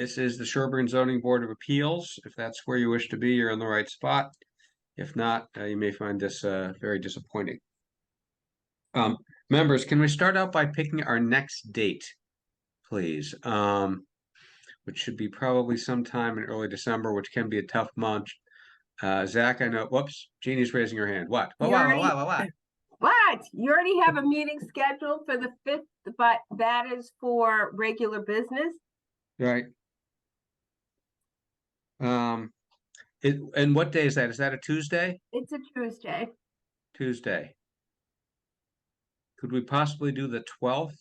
This is the Sherborn Zoning Board of Appeals. If that's where you wish to be, you're in the right spot. If not, you may find this very disappointing. Members, can we start out by picking our next date, please? Which should be probably sometime in early December, which can be a tough month. Zach, I know. Whoops, Jeannie's raising her hand. What? What? You already have a meeting scheduled for the 5th, but that is for regular business. Right. And what day is that? Is that a Tuesday? It's a Tuesday. Tuesday. Could we possibly do the 12th,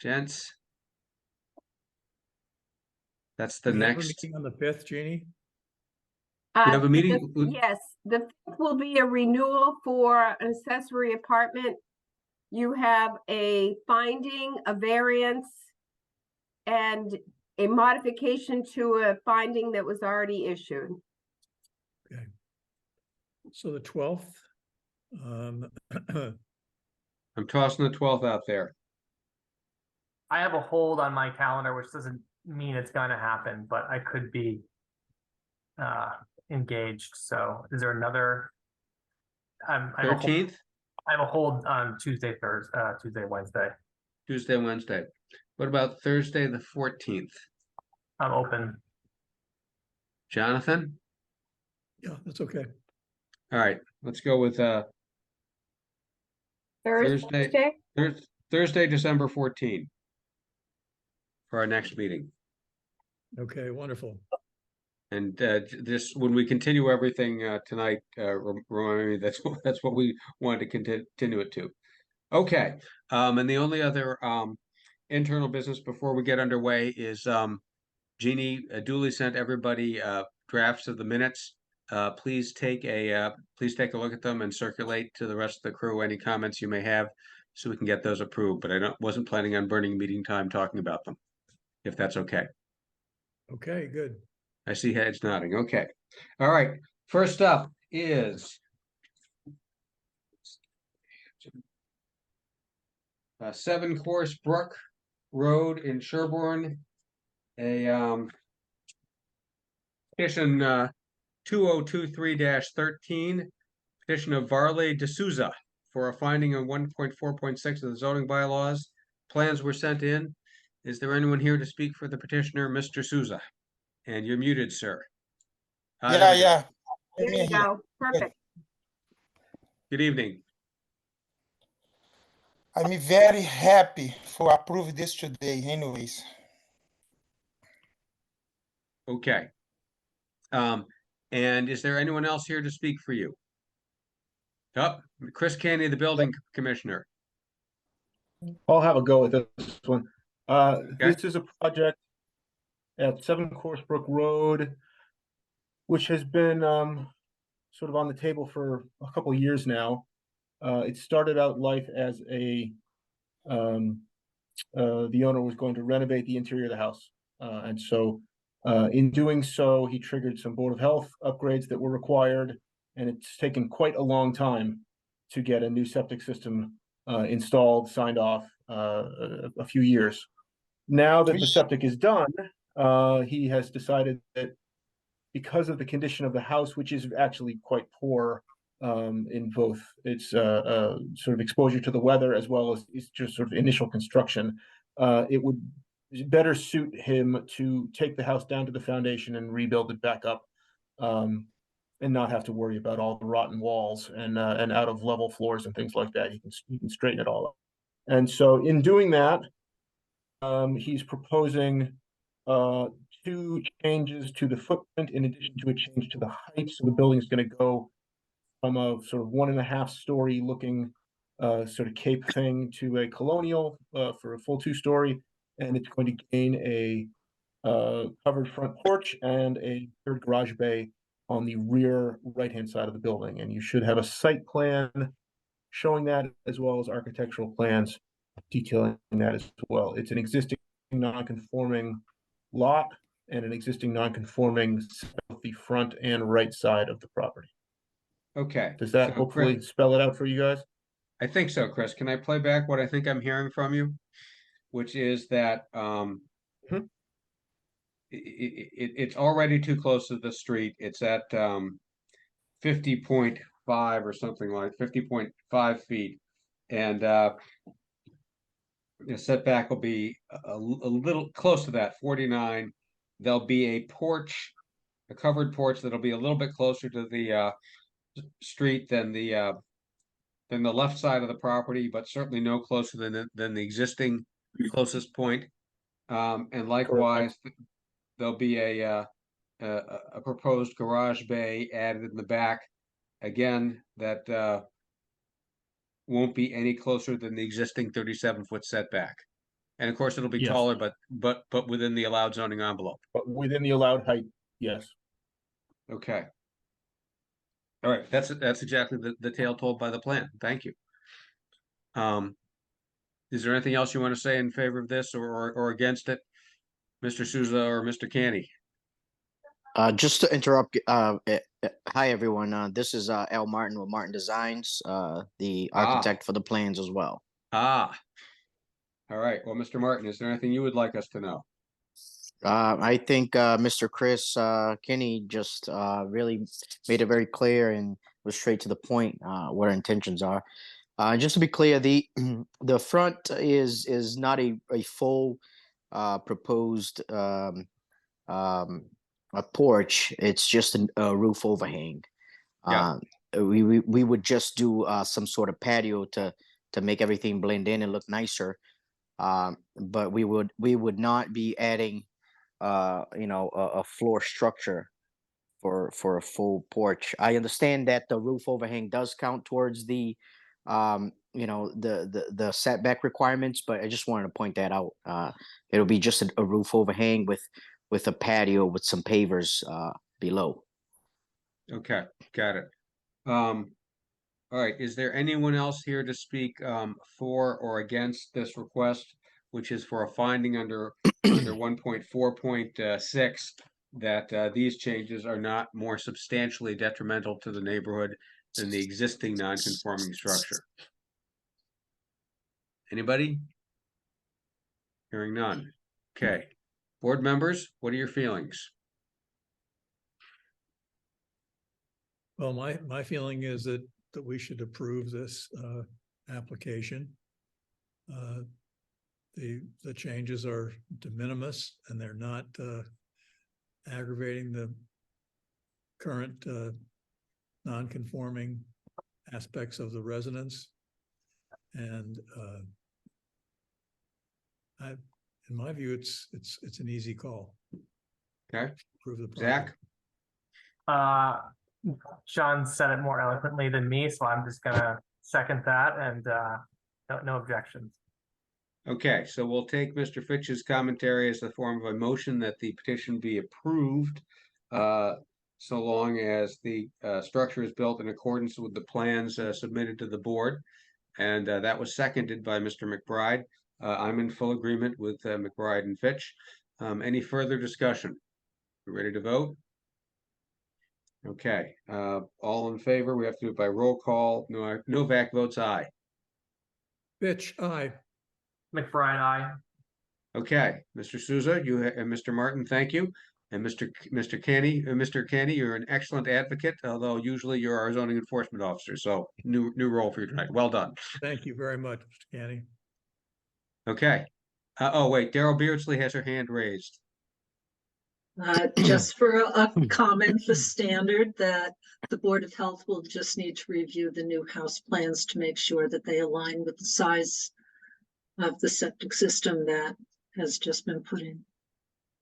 gents? That's the next. Have a meeting on the 5th, Jeannie? We have a meeting. Yes, the 5th will be a renewal for an accessory apartment. You have a finding, a variance, and a modification to a finding that was already issued. Okay. So the 12th. I'm tossing the 12th out there. I have a hold on my calendar, which doesn't mean it's going to happen, but I could be engaged. So is there another? 13th? I have a hold on Tuesday, Wednesday. Tuesday, Wednesday. What about Thursday, the 14th? I'm open. Jonathan? Yeah, that's okay. All right, let's go with Thursday, December 14th for our next meeting. Okay, wonderful. And this, when we continue everything tonight, remind me that's what we wanted to continue it to. Okay, and the only other internal business before we get underway is Jeannie duly sent everybody drafts of the minutes. Please take a look at them and circulate to the rest of the crew any comments you may have, so we can get those approved. But I wasn't planning on burning meeting time talking about them, if that's okay. Okay, good. I see heads nodding. Okay. All right. First up is 7 Course Brook Road in Sherborn. A petition 2023-13, petition of Varley D'Souza for a finding on 1.4.6 of the zoning bylaws. Plans were sent in. Is there anyone here to speak for the petitioner, Mr. Souza? And you're muted, sir. Yeah. There you go. Perfect. Good evening. I'm very happy for approve this today anyways. Okay. And is there anyone else here to speak for you? Oh, Chris Canny, the building commissioner. I'll have a go at this one. Okay. This is a project at 7 Coursebrook Road, which has been sort of on the table for a couple of years now. It started out life as the owner was going to renovate the interior of the house. And so in doing so, he triggered some Board of Health upgrades that were required, and it's taken quite a long time to get a new septic system installed, signed off, a few years. Now that the septic is done, he has decided that because of the condition of the house, which is actually quite poor in both its sort of exposure to the weather as well as its just sort of initial construction, it would better suit him to take the house down to the foundation and rebuild it back up, and not have to worry about all the rotten walls and out of level floors and things like that. He can straighten it all up. And so in doing that, he's proposing 2 changes to the footprint in addition to a change to the height. So the building is going to go from a sort of 1.5 story looking sort of cape thing to a colonial for a full 2 story. And it's going to gain a covered front porch and a 3rd garage bay on the rear right-hand side of the building. And you should have a site plan showing that, as well as architectural plans detailing that as well. It's an existing non-conforming lot and an existing non-conforming the front and right side of the property. Okay. Does that hopefully Chris, spell it out for you guys? I think so, Chris. Can I play back what I think I'm hearing from you? Which is that it's already too close to the street. It's at 50.5 or something like 50.5 feet. And the setback will be a little close to that, 49. There'll be a porch, a covered porch that'll be a little bit closer to the street than the left side of the property, but certainly no closer than the existing closest point. And likewise, there'll be a proposed garage bay added in the back. Again, that won't be any closer than the existing 37-foot setback. And of course, it'll be Yes. taller, but within the allowed zoning envelope. But within the allowed height, yes. Okay. All right, that's exactly the tale told by the plan. Thank you. Is there anything else you want to say in favor of this or against it, Mr. Souza or Mr. Canny? Just to interrupt, hi everyone. This is L. Martin with Martin Designs, the architect for the plans as well. All right. Well, Mr. Martin, is there anything you would like us to know? I think Mr. Chris Kinney just really made it very clear and was straight to the point what our intentions are. Just to be clear, the the front is not a full proposed a porch. It's just a roof overhang. Yeah. We would just do some sort of patio to make everything blend in and look nicer. But we would not be adding a floor structure for a full porch. I understand that the roof overhang does count towards the the setback requirements, but I just wanted to point that out. It'll be just a roof overhang with a patio with some pavers below. Okay, got it. All right, is there anyone else here to speak for or against this request, which is for a finding under 1.4.6 that these changes are not more substantially detrimental to the neighborhood than the existing non-conforming structure? Anybody? Hearing none. Okay. Board members, what are your feelings? Well, my feeling is that we should approve this application. The changes are de minimis and they're not aggravating the current non-conforming aspects of the residence. And in my view, it's an easy call. Okay. Approve the Zach? Sean said it more eloquently than me, so I'm just gonna second that and no objections. Okay, so we'll take Mr. Fitch's commentary as the form of a motion that the petition be approved, so long as the structure is built in accordance with the plans submitted to the board. And that was seconded by Mr. McBride. I'm in full agreement with McBride and Fitch. Any further discussion? You ready to vote? Okay, all in favor? We have to do it by roll call. Novak votes aye. Fitch, aye. McBride, aye. Okay, Mr. Souza, and Mr. Martin, thank you. And Mr. Canny, you're an excellent advocate, although usually you're our zoning enforcement officer. So new role for you tonight. Well done. Thank you very much, Mr. Canny. Okay. Oh, wait, Daryl Beardsley has her hand raised. Just for a comment, the standard that the Board of Health will just need to review the new house plans to make sure that they align with the size of the septic system that has just been put in.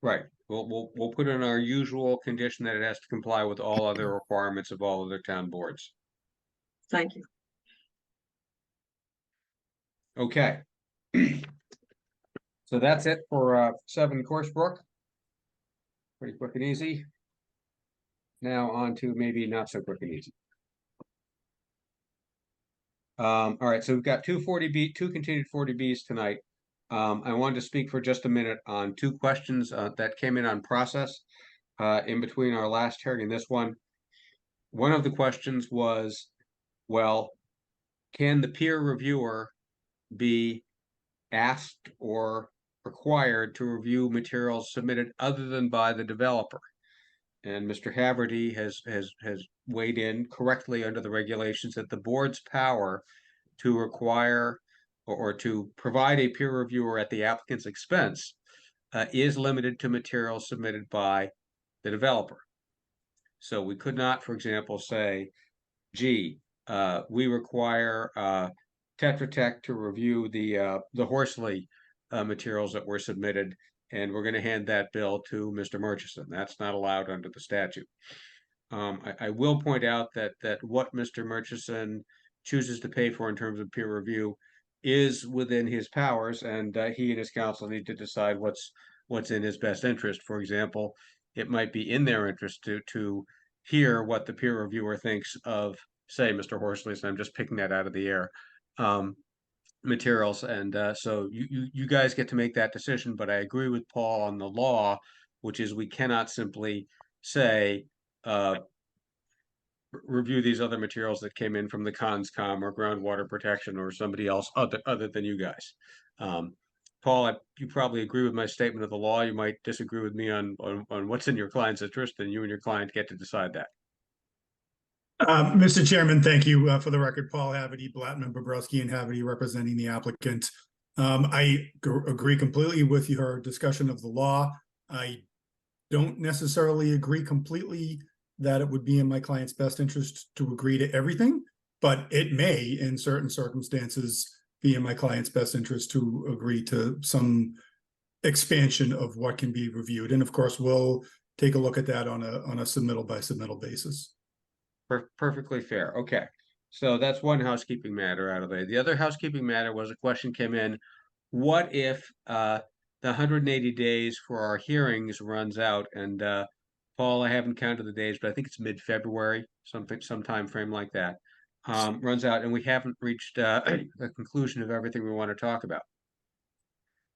Right. We'll put in our usual condition that it has to comply with all other requirements of all other town boards. Thank you. Okay. So that's it for 7 Coursebrook. Pretty quick and easy. Now on to maybe not so quick and easy. All right, so we've got two continued 40Bs tonight. I wanted to speak for just a minute on 2 questions that came in on process in between our last hearing and this one. One of the questions was, well, can the peer reviewer be asked or required to review materials submitted other than by the developer. And Mr. Haverty has weighed in correctly under the regulations that the board's power to require or to provide a peer reviewer at the applicant's expense is limited to materials submitted by the developer. So we could not, for example, say, gee, we require Tetra Tech to review the Horsley materials that were submitted, and we're going to hand that bill to Mr. Murchison. That's not allowed under the statute. I will point out that what Mr. Murchison chooses to pay for in terms of peer review is within his powers, and he and his counsel need to decide what's in his best interest. For example, it might be in their interest to hear what the peer reviewer thinks of, say, Mr. Horsley's, and I'm just picking that out of the air, materials. And so you guys get to make that decision, but I agree with Paul on the law, which is we cannot simply say, review these other materials that came in from the Conscom or groundwater protection or somebody else other than you guys. Paul, you probably agree with my statement of the law. You might disagree with me on what's in your client's interest, and you and your client get to decide that. Mr. Chairman, thank you. For the record, Paul Haverty, Blattman, Bobrowski, and Haverty representing the applicant. I agree completely with your discussion of the law. I don't necessarily agree completely that it would be in my client's best interest to agree to everything, but it may, in certain circumstances, be in my client's best interest to agree to some expansion of what can be reviewed. And of course, we'll take a look at that on a submittal by submittal basis. Perfectly fair. Okay. So that's one housekeeping matter out of the way. The other housekeeping matter was a question came in. What if the 180 days for our hearings runs out? And Paul, I haven't counted the days, but I think it's mid-February, some time frame like that, runs out, and we haven't reached a conclusion of everything we want to talk about.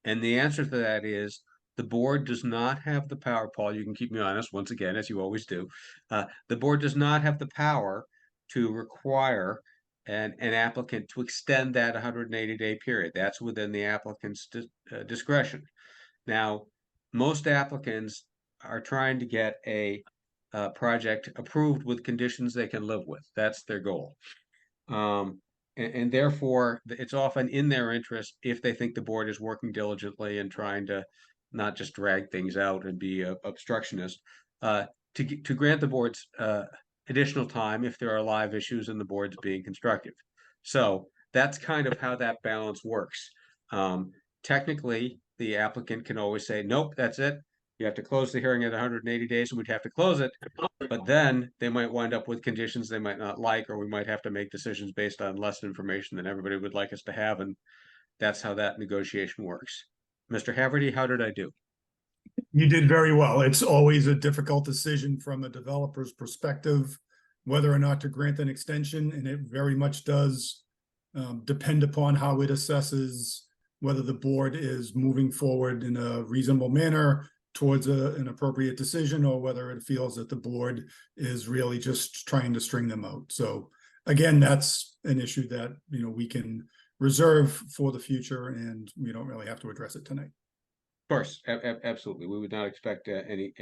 And the answer to that is the board does not have the power, Paul, you can keep me honest once again, as you always do. The board does not have the power to require an applicant to extend that 180-day period. That's within the applicant's discretion. Now, most applicants are trying to get a project approved with conditions they can live with. That's their goal. And therefore, it's often in their interest, if they think the board is working diligently and trying to not just drag things out and be obstructionist, to grant the board's additional time if there are live issues and the board's being constructive. So that's kind of how that balance works. Technically, the applicant can always say, nope, that's it. You have to close the hearing at 180 days, and we'd have to close it. But then they might wind up with conditions they might not like, or we might have to make decisions based on less information than everybody would like us to have. And that's how that negotiation works. Mr. Haverty, how did I do? You did very well. It's always a difficult decision from a developer's perspective, whether or not to grant an extension, and it very much does depend upon how it assesses whether the board is moving forward in a reasonable manner towards an appropriate decision, or whether it feels that the board is really just trying to string them out. So again, that's an issue that, you know, we can reserve for the future, and we don't really have to address it tonight. Of course, absolutely. We would not expect any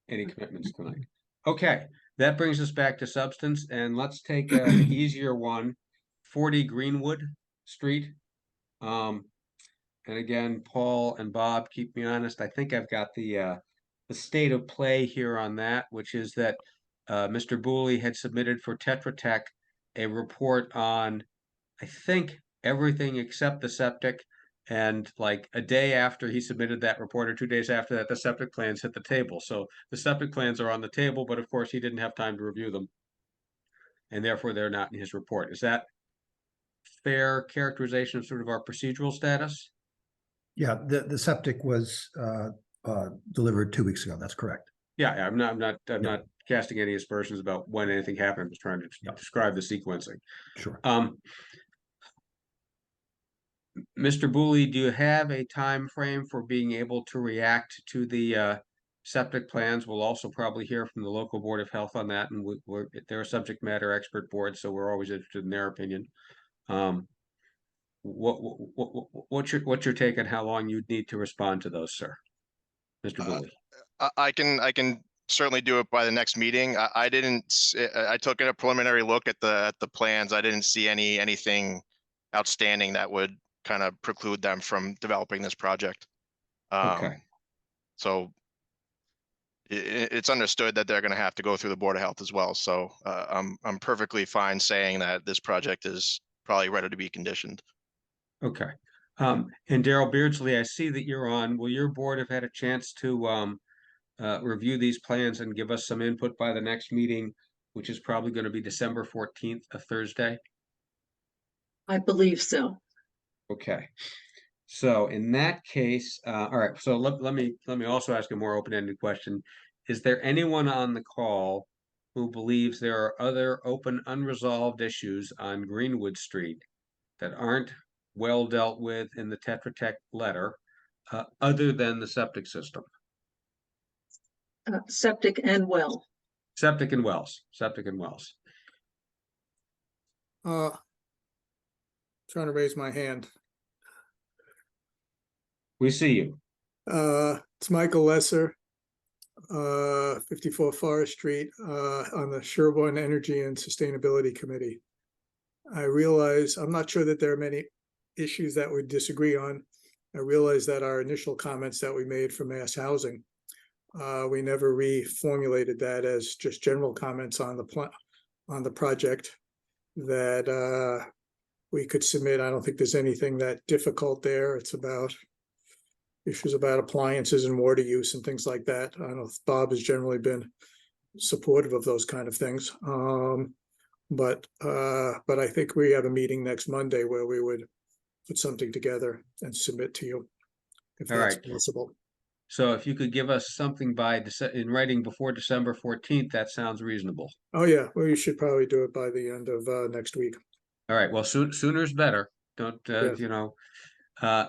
commitments tonight. Okay, that brings us back to substance, and let's take the easier one, 40 Greenwood Street. And again, Paul and Bob, keep me honest. I think I've got the state of play here on that, which is that Mr. Booley had submitted for Tetra Tech a report on, I think, everything except the septic. And like a day after he submitted that report, or 2 days after that, the septic plans hit the table. So the septic plans are on the table, but of course he didn't have time to review them, and therefore they're not in his report. Is that fair characterization of sort of our procedural status? Yeah, the septic was delivered 2 weeks ago. That's correct. Yeah, I'm not casting any aspersions about when anything happened. I'm just trying to describe the sequencing. Sure. Mr. Booley, do you have a time frame for being able to react to the septic plans? We'll also probably hear from the local Board of Health on that, and they're a subject matter expert board, so we're always interested in their opinion. what's your take on how long you'd need to respond to those, sir? Mr. Bowie? I can certainly do it by the next meeting. I didn't, I took a preliminary look at the plans. I didn't see anything outstanding that would kind of preclude them from developing this project. Okay. So it's understood that they're going to have to go through the Board of Health as well. So I'm perfectly fine saying that this project is probably ready to be conditioned. Okay. And Daryl Beardsley, I see that you're on. Will your board have had a chance to review these plans and give us some input by the next meeting, which is probably going to be December 14th, a Thursday? I believe so. Okay. So in that case, all right, so let me also ask a more open-ended question. Is there anyone on the call who believes there are other open, unresolved issues on Greenwood Street that aren't well dealt with in the Tetra Tech letter, other than the septic system? Septic and well. Septic and wells, septic and wells. Trying to raise my hand. We see you. It's Michael Lesser, 54 Forest Street, on the Sherborn Energy and Sustainability Committee. I realize, I'm not sure that there are many issues that we disagree on. I realize that our initial comments that we made for mass housing, we never reformulated that as just general comments on the project that we could submit. I don't think there's anything that difficult there. It's about issues about appliances and water use and things like that. I don't know if Bob has generally been supportive of those kind of things. But I think we have a meeting next Monday where we would put something together and submit to you, if All that's right. possible. So if you could give us something by in writing before December 14th, that sounds reasonable. Oh yeah, well, you should probably do it by the end of next week. All right. Well, sooner's better. Don't Yes. you know?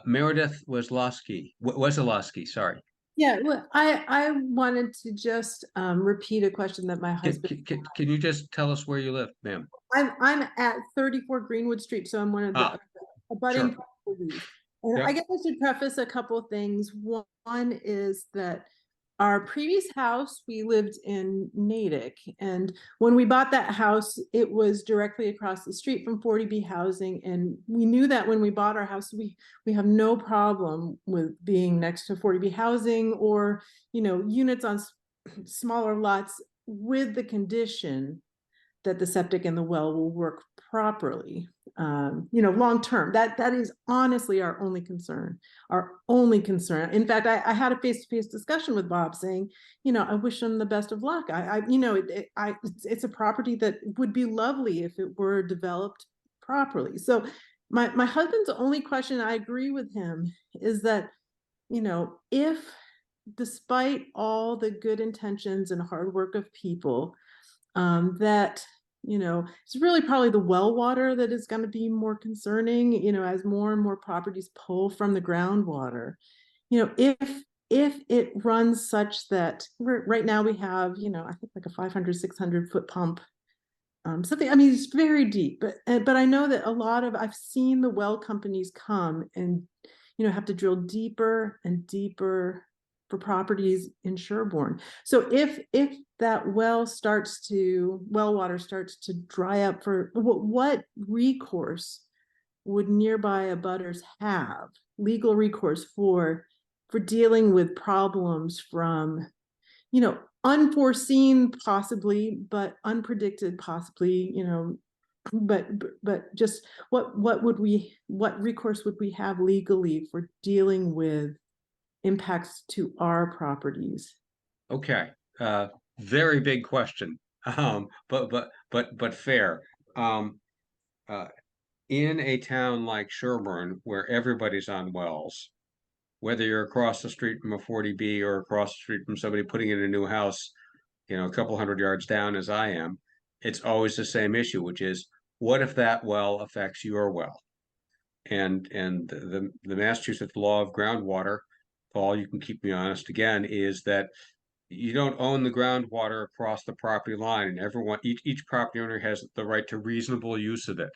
Meredith Wesolowski, sorry. Yeah, well, I wanted to just repeat a question that my husband. Can you just tell us where you live, ma'am? I'm at 34 Greenwood Street, so I'm one of the abutting properties. And I guess I should preface a couple of things. One is that our previous house, we lived in Natick, and when we bought that house, it was directly across the street from 40B housing, and we knew that when we bought our house, we have no problem with being next to 40B housing or, you know, units on smaller lots, with the condition that the septic and the well will work properly, you know, long term. That is honestly our only concern. In fact, I had a face-to-face discussion with Bob saying, you know, I wish him the best of luck. You know, it's a property that would be lovely if it were developed properly. So my husband's only question, I agree with him, is that, you know, if despite all the good intentions and hard work of people, that, you know, it's really probably the well water that is going to be more concerning, you know, as more and more properties pull from the groundwater. You know, if it runs such that right now we have, you know, I think like a 500, 600 foot pump, something, I mean, it's very deep, but I know that I've seen the well companies come and, you know, have to drill deeper and deeper for properties in Sherborn. So if that well water starts to dry up, for what recourse would nearby abutters have, legal recourse for dealing with problems from, you know, unforeseen possibly, but unpredicted possibly, you know, but just what recourse would we have legally for dealing with impacts to our properties? Okay, very big question, but fair. In a town like Sherborn, where everybody's on wells, whether you're across the street from a 40B or across the street from somebody putting in a new house, you know, a couple hundred yards down as I am, it's always the same issue, which is, what if that well affects your well? And the Massachusetts law of groundwater, Paul, you can keep me honest again, is that you don't own the groundwater across the property line, and each property owner has the right to reasonable use of it.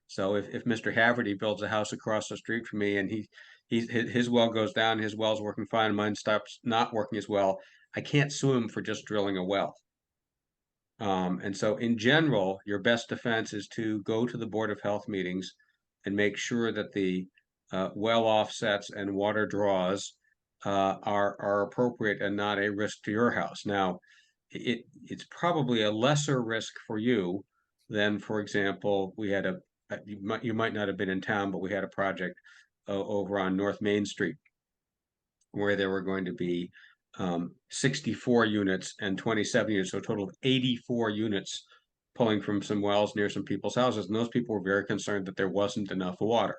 So if Mr. Haverty builds a house across the street from me and his well goes down, his well's working fine, mine stops not working as well, I can't sue him for just drilling a well. And so in general, your best defense is to go to the Board of Health meetings and make sure that the well offsets and water draws are appropriate and not a risk to your house. Now, it's probably a lesser risk for you than, for example, we had you might not have been in town, but we had a project over on North Main Street where there were going to be 64 units and 27 units, so a total of 84 units pulling from some wells near some people's houses. And those people were very concerned that there wasn't enough water.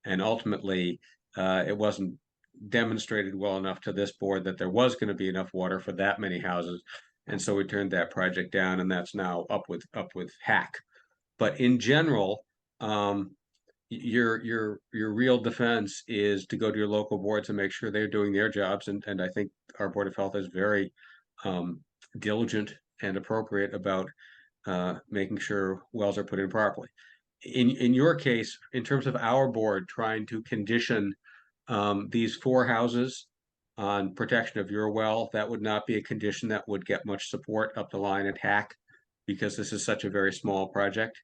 And ultimately, it wasn't demonstrated well enough to this board that there was going to be enough water for that many houses. And so we turned that project down, and that's now up with hack. But in general, your real defense is to go to your local boards and make sure they're doing their jobs. And I think our Board of Health is very diligent and appropriate about making sure wells are put in properly. In your case, in terms of our board trying to condition these 4 houses on protection of your well, that would not be a condition that would get much support up the line at HAC because this is such a very small project.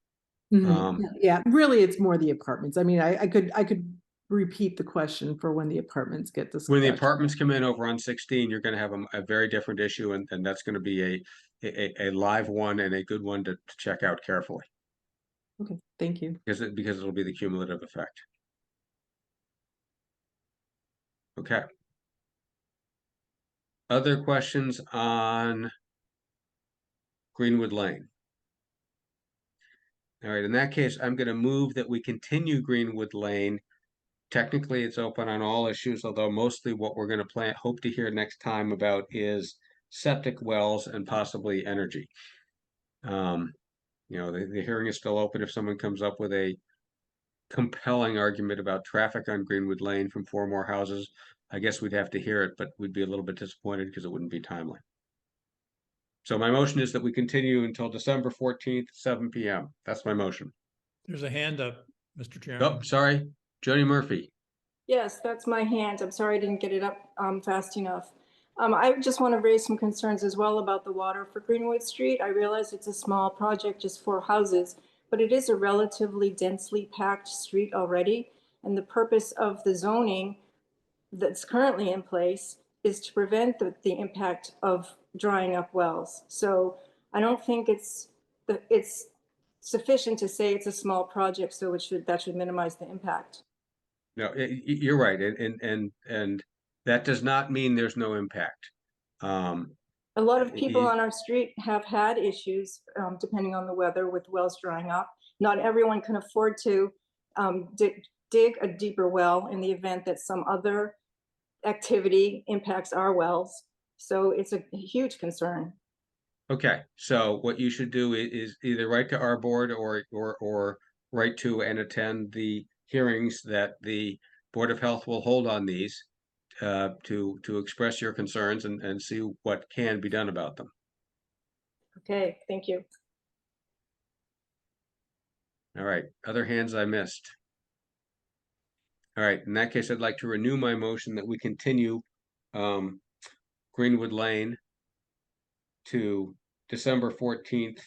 Yeah, really, it's more the apartments. I mean, I could repeat the question for when the apartments get discussed. When the apartments come in over on 16, you're going to have a very different issue, and that's going to be a live one and a good one to check out carefully. Okay, thank you. Because it'll be the cumulative effect. Okay. Other questions on Greenwood Lane? All right, in that case, I'm going to move that we continue Greenwood Lane. Technically, it's open on all issues, although mostly what we're going to hope to hear next time about is septic wells and possibly energy. You know, the hearing is still open if someone comes up with a compelling argument about traffic on Greenwood Lane from 4 more houses. I guess we'd have to hear it, but we'd be a little bit disappointed because it wouldn't be timely. So my motion is that we continue until December 14th, 7 p.m. That's my motion. There's a hand up, Mr. Chairman. Oh, sorry. Joni Murphy. Yes, that's my hand. I'm sorry I didn't get it up fast enough. I just want to raise some concerns as well about the water for Greenwood Street. I realize it's a small project, just 4 houses, but it is a relatively densely packed street already. And the purpose of the zoning that's currently in place is to prevent the impact of drying up wells. So I don't think it's sufficient to say it's a small project, so that should minimize the impact. No, you're right, and that does not mean there's no impact. A lot of people on our street have had issues, depending on the weather, with wells drying up. Not everyone can afford to dig a deeper well in the event that some other activity impacts our wells. So it's a huge concern. Okay, so what you should do is either write to our board or write to and attend the hearings that the Board of Health will hold on these to express your concerns and see what can be done about them. Okay, thank you. All right, other hands I missed. All right, in that case, I'd like to renew my motion that we continue Greenwood Lane to December 14th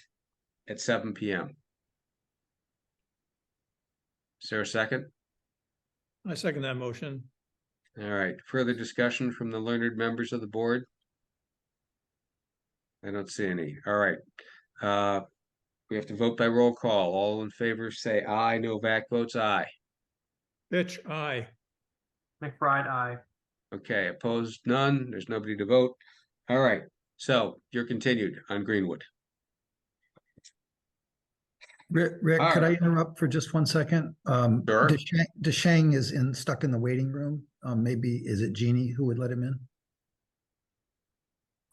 at 7 p.m. Is there a second? I second that motion. All right, further discussion from the learned members of the board? I don't see any. All right. We have to vote by roll call. All in favor say aye. Novak votes aye. Fitch, aye. McBride, aye. Okay, opposed, none. There's nobody to vote. All right, so you're continued on Greenwood. Rick, All could I right. interrupt for just 1 second? Sure. Deshang is stuck in the waiting room. Maybe, is it Jeannie who would let him in?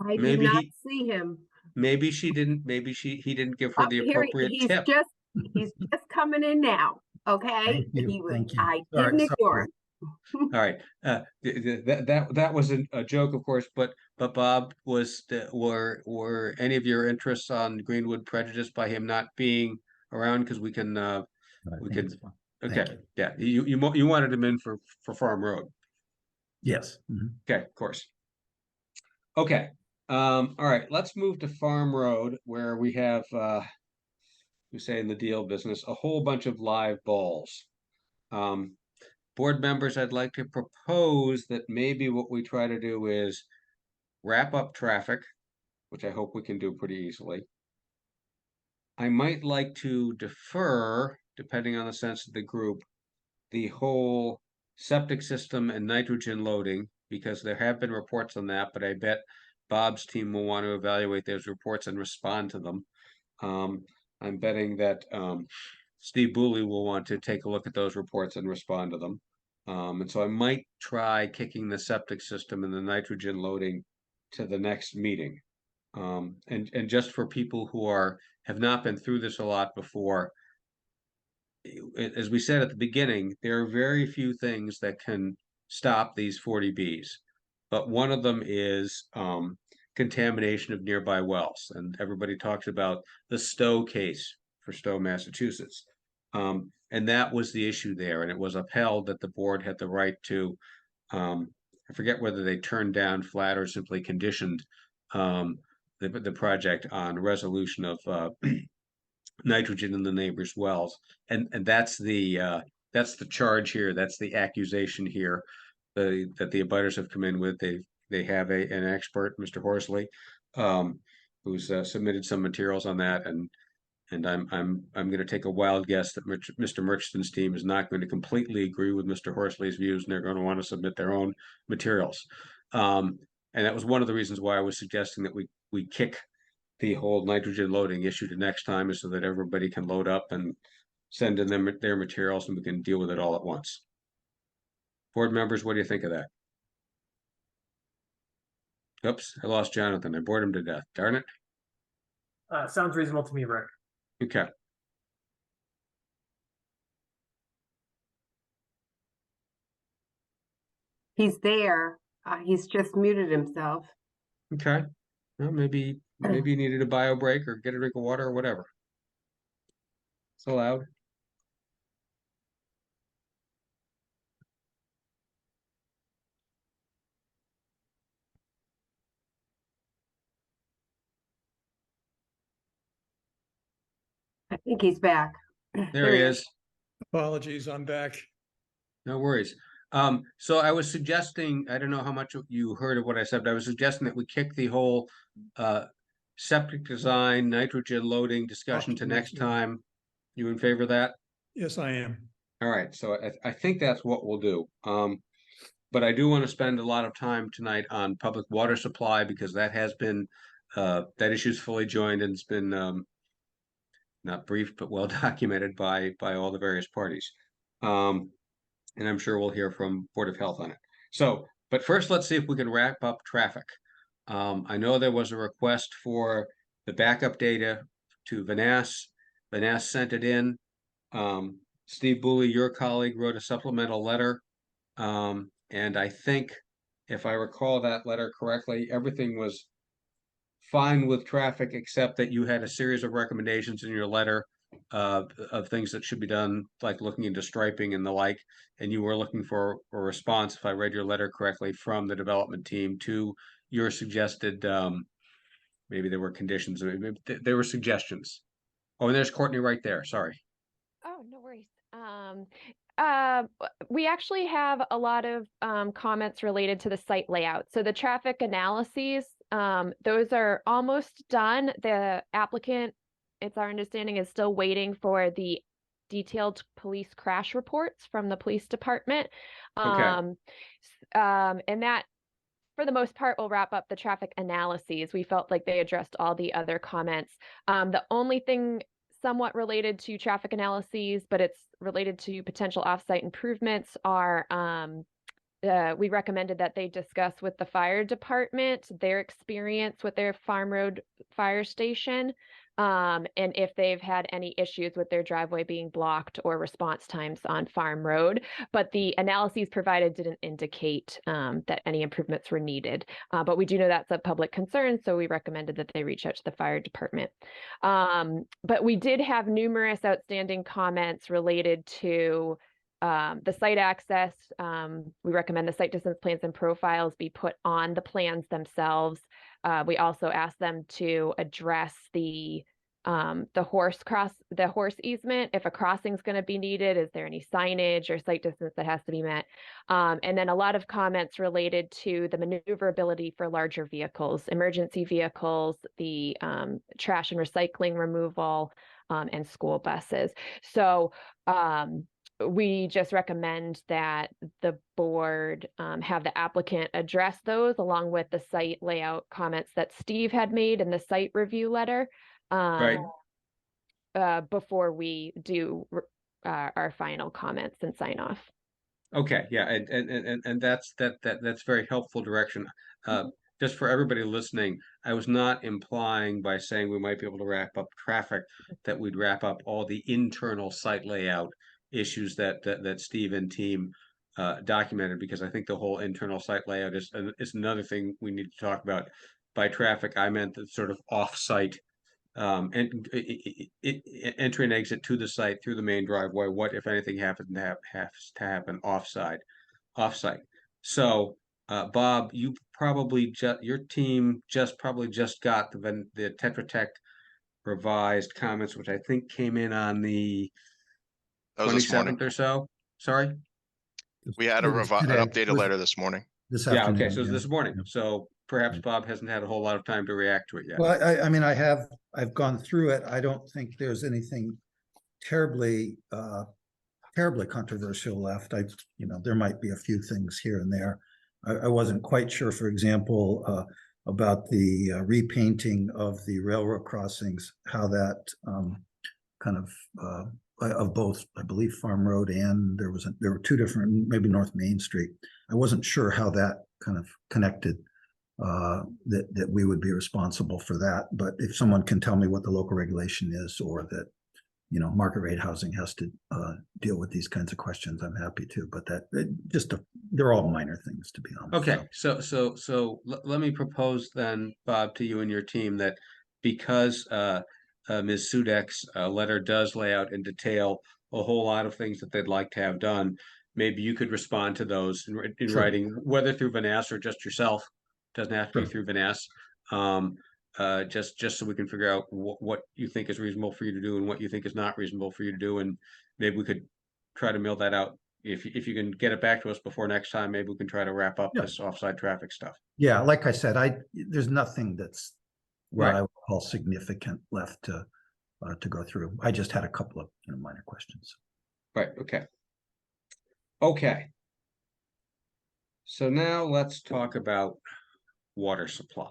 I Maybe do not he- see him. Maybe she didn't, maybe he didn't give her Oh, the here appropriate he's tip. he's just coming in now. Okay. Thank you, thank you. I Sorry, didn't ignore sorry. him. All right, that was a joke, of course, but Bob, were any of your interests on Greenwood prejudiced by him not being around? Because we can I We think could, it's fine. okay, Thank you. yeah, you wanted them in for Farm Road. Yes. Mhm. Okay, of course. Okay, all right, let's move to Farm Road where we have, we say in the deal business, a whole bunch of live balls. Board members, I'd like to propose that maybe what we try to do is wrap up traffic, which I hope we can do pretty easily. I might like to defer, depending on the sense of the group, the whole septic system and nitrogen loading, because there have been reports on that, but I bet Bob's team will want to evaluate those reports and respond to them. I'm betting that Steve Booley will want to take a look at those reports and respond to them. And so I might try kicking the septic system and the nitrogen loading to the next meeting. And just for people who have not been through this a lot before, as we said at the beginning, there are very few things that can stop these 40Bs, but one of them is contamination of nearby wells. And everybody talks about the Stowe case for Stowe, Massachusetts. And that was the issue there. And it was upheld that the board had the right to, I forget whether they turned down flat or simply conditioned the project on resolution of nitrogen in the neighbors' wells. And that's the charge here. That's the accusation here that the abutters have come in with. They have an expert, Mr. Horsley, who's submitted some materials on that, and I'm going to take a wild guess that Mr. Murchison's team is not going to completely agree with Mr. Horsley's views, and they're going to want to submit their own materials. And that was one of the reasons why I was suggesting that we kick the whole nitrogen loading issue to next time, is so that everybody can load up and send in their materials and we can deal with it all at once. Board members, what do you think of that? Oops, I lost Jonathan. I bored him to death. Darn it. Sounds reasonable to me, Rick. Okay. He's there. He's just muted himself. Okay. Well, maybe you needed a bio break or get a drink of water or whatever. It's allowed. I think he's back. There he is. Apologies, I'm back. No worries. So I was suggesting, I don't know how much you heard of what I said, but I was suggesting that we kick the whole septic design, nitrogen loading discussion to next time. You in favor of that? Yes, I am. All right, so I think that's what we'll do. But I do want to spend a lot of time tonight on public water supply, because that has been that issue's fully joined and it's been not brief but well documented by all the various parties. And I'm sure we'll hear from Board of Health on it. So, but first, let's see if we can wrap up traffic. I know there was a request for the backup data to Vanass. Vanass sent it in. Steve Booley, your colleague, wrote a supplemental letter. And I think, if I recall that letter correctly, everything was fine with traffic, except that you had a series of recommendations in your letter of things that should be done, like looking into striping and the like, and you were looking for a response, if I read your letter correctly, from the development team to your suggested, maybe there were conditions, maybe there were suggestions. Oh, and there's Courtney right there, sorry. Oh, no worries. We actually have a lot of comments related to the site layout. So the traffic analyses, those are almost done. The applicant, it's our understanding, is still waiting for the detailed police crash reports from the police department. Okay. And that, for the most part, will wrap up the traffic analyses. We felt like they addressed all the other comments. The only thing somewhat related to traffic analyses, but it's related to potential offsite improvements, are we recommended that they discuss with the fire department their experience with their Farm Road fire station. and if they've had any issues with their driveway being blocked or response times on Farm Road. But the analyses provided didn't indicate that any improvements were needed. But we do know that's a public concern, so we recommended that they reach out to the fire department. But we did have numerous outstanding comments related to the site access. We recommend the site distance plans and profiles be put on the plans themselves. We also asked them to address the horse easement. If a crossing is going to be needed, is there any signage or site distance that has to be met? And then a lot of comments related to the maneuverability for larger vehicles, emergency vehicles, the trash and recycling removal, and school buses. So we just recommend that the board have the applicant address those along with the site layout comments that Steve had made in the site review letter before we do our final comments and sign off. Okay, yeah, and that's very helpful direction. Just for everybody listening, I was not implying by saying we might be able to wrap up traffic that we'd wrap up all the internal site layout issues that Steve and team documented, because I think the whole internal site layout is another thing we need to talk about. By traffic, I meant the sort of off-site entry and exit to the site through the main driveway. What, if anything, has to happen offsite. So, Bob, you probably your team probably just got the Tetra Tech revised comments, which I think came in on the 27th or so. Sorry, we had an updated letter this morning. This yeah. afternoon. Okay, so yeah. this morning. Yeah. So perhaps Bob hasn't had a whole lot of time to react to it yet. Well, I mean, I've gone through it. I don't think there's anything terribly controversial left. There might be a few things here and there. I wasn't quite sure, for example, about the repainting of the railroad crossings, how that kind of both, I believe, Farm Road and there were two different, maybe North Main Street. I wasn't sure how that kind of connected, that we would be responsible for that. But if someone can tell me what the local regulation is, or that, market rate housing has to deal with these kinds of questions, I'm happy to. But they're all minor things, to be honest. Okay, so let me propose then, Bob, to you and your team that because Ms. Sudek's letter does lay out in detail a whole lot of things that they'd like to have done, maybe you could respond to those in Sure. writing, whether through Vanessa or just yourself. Doesn't have to be through Vanessa. Just so we can figure out what you think is reasonable for you to do and what you think is not reasonable for you to do, and maybe we could try to mail that out. If you can get it back to us before next time, maybe we can try to wrap up this offsite traffic stuff. Yeah, like I said, there's nothing that's what Right. I would call significant left to go through. I just had a couple of minor questions. Right. Okay. So now let's talk about water supply.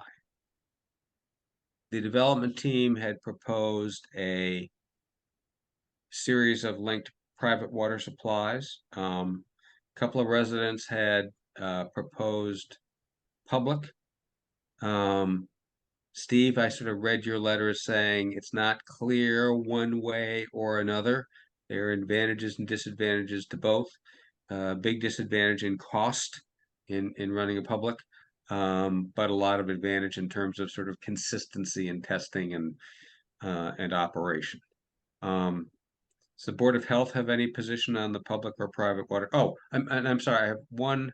The development team had proposed a series of linked private water supplies. A couple of residents had proposed public. Steve, I sort of read your letter saying it's not clear one way or another. There are advantages and disadvantages to both. Big disadvantage in cost in running a public, but a lot of advantage in terms of sort of consistency in testing and operation. Does the Board of Health have any position on the public or private water? Oh, I'm sorry, I have one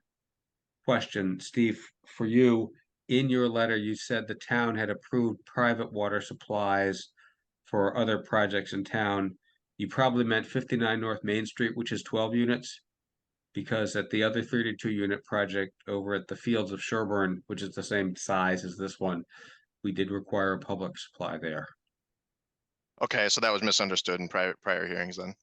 question, Steve, for you. In your letter, you said the town had approved private water supplies for other projects in town. You probably meant 59 North Main Street, which is 12 units, because at the other 32 unit project over at the Fields of Sherborn, which is the same size as this one, we did require a public supply there. Okay, so that was misunderstood in prior hearings then.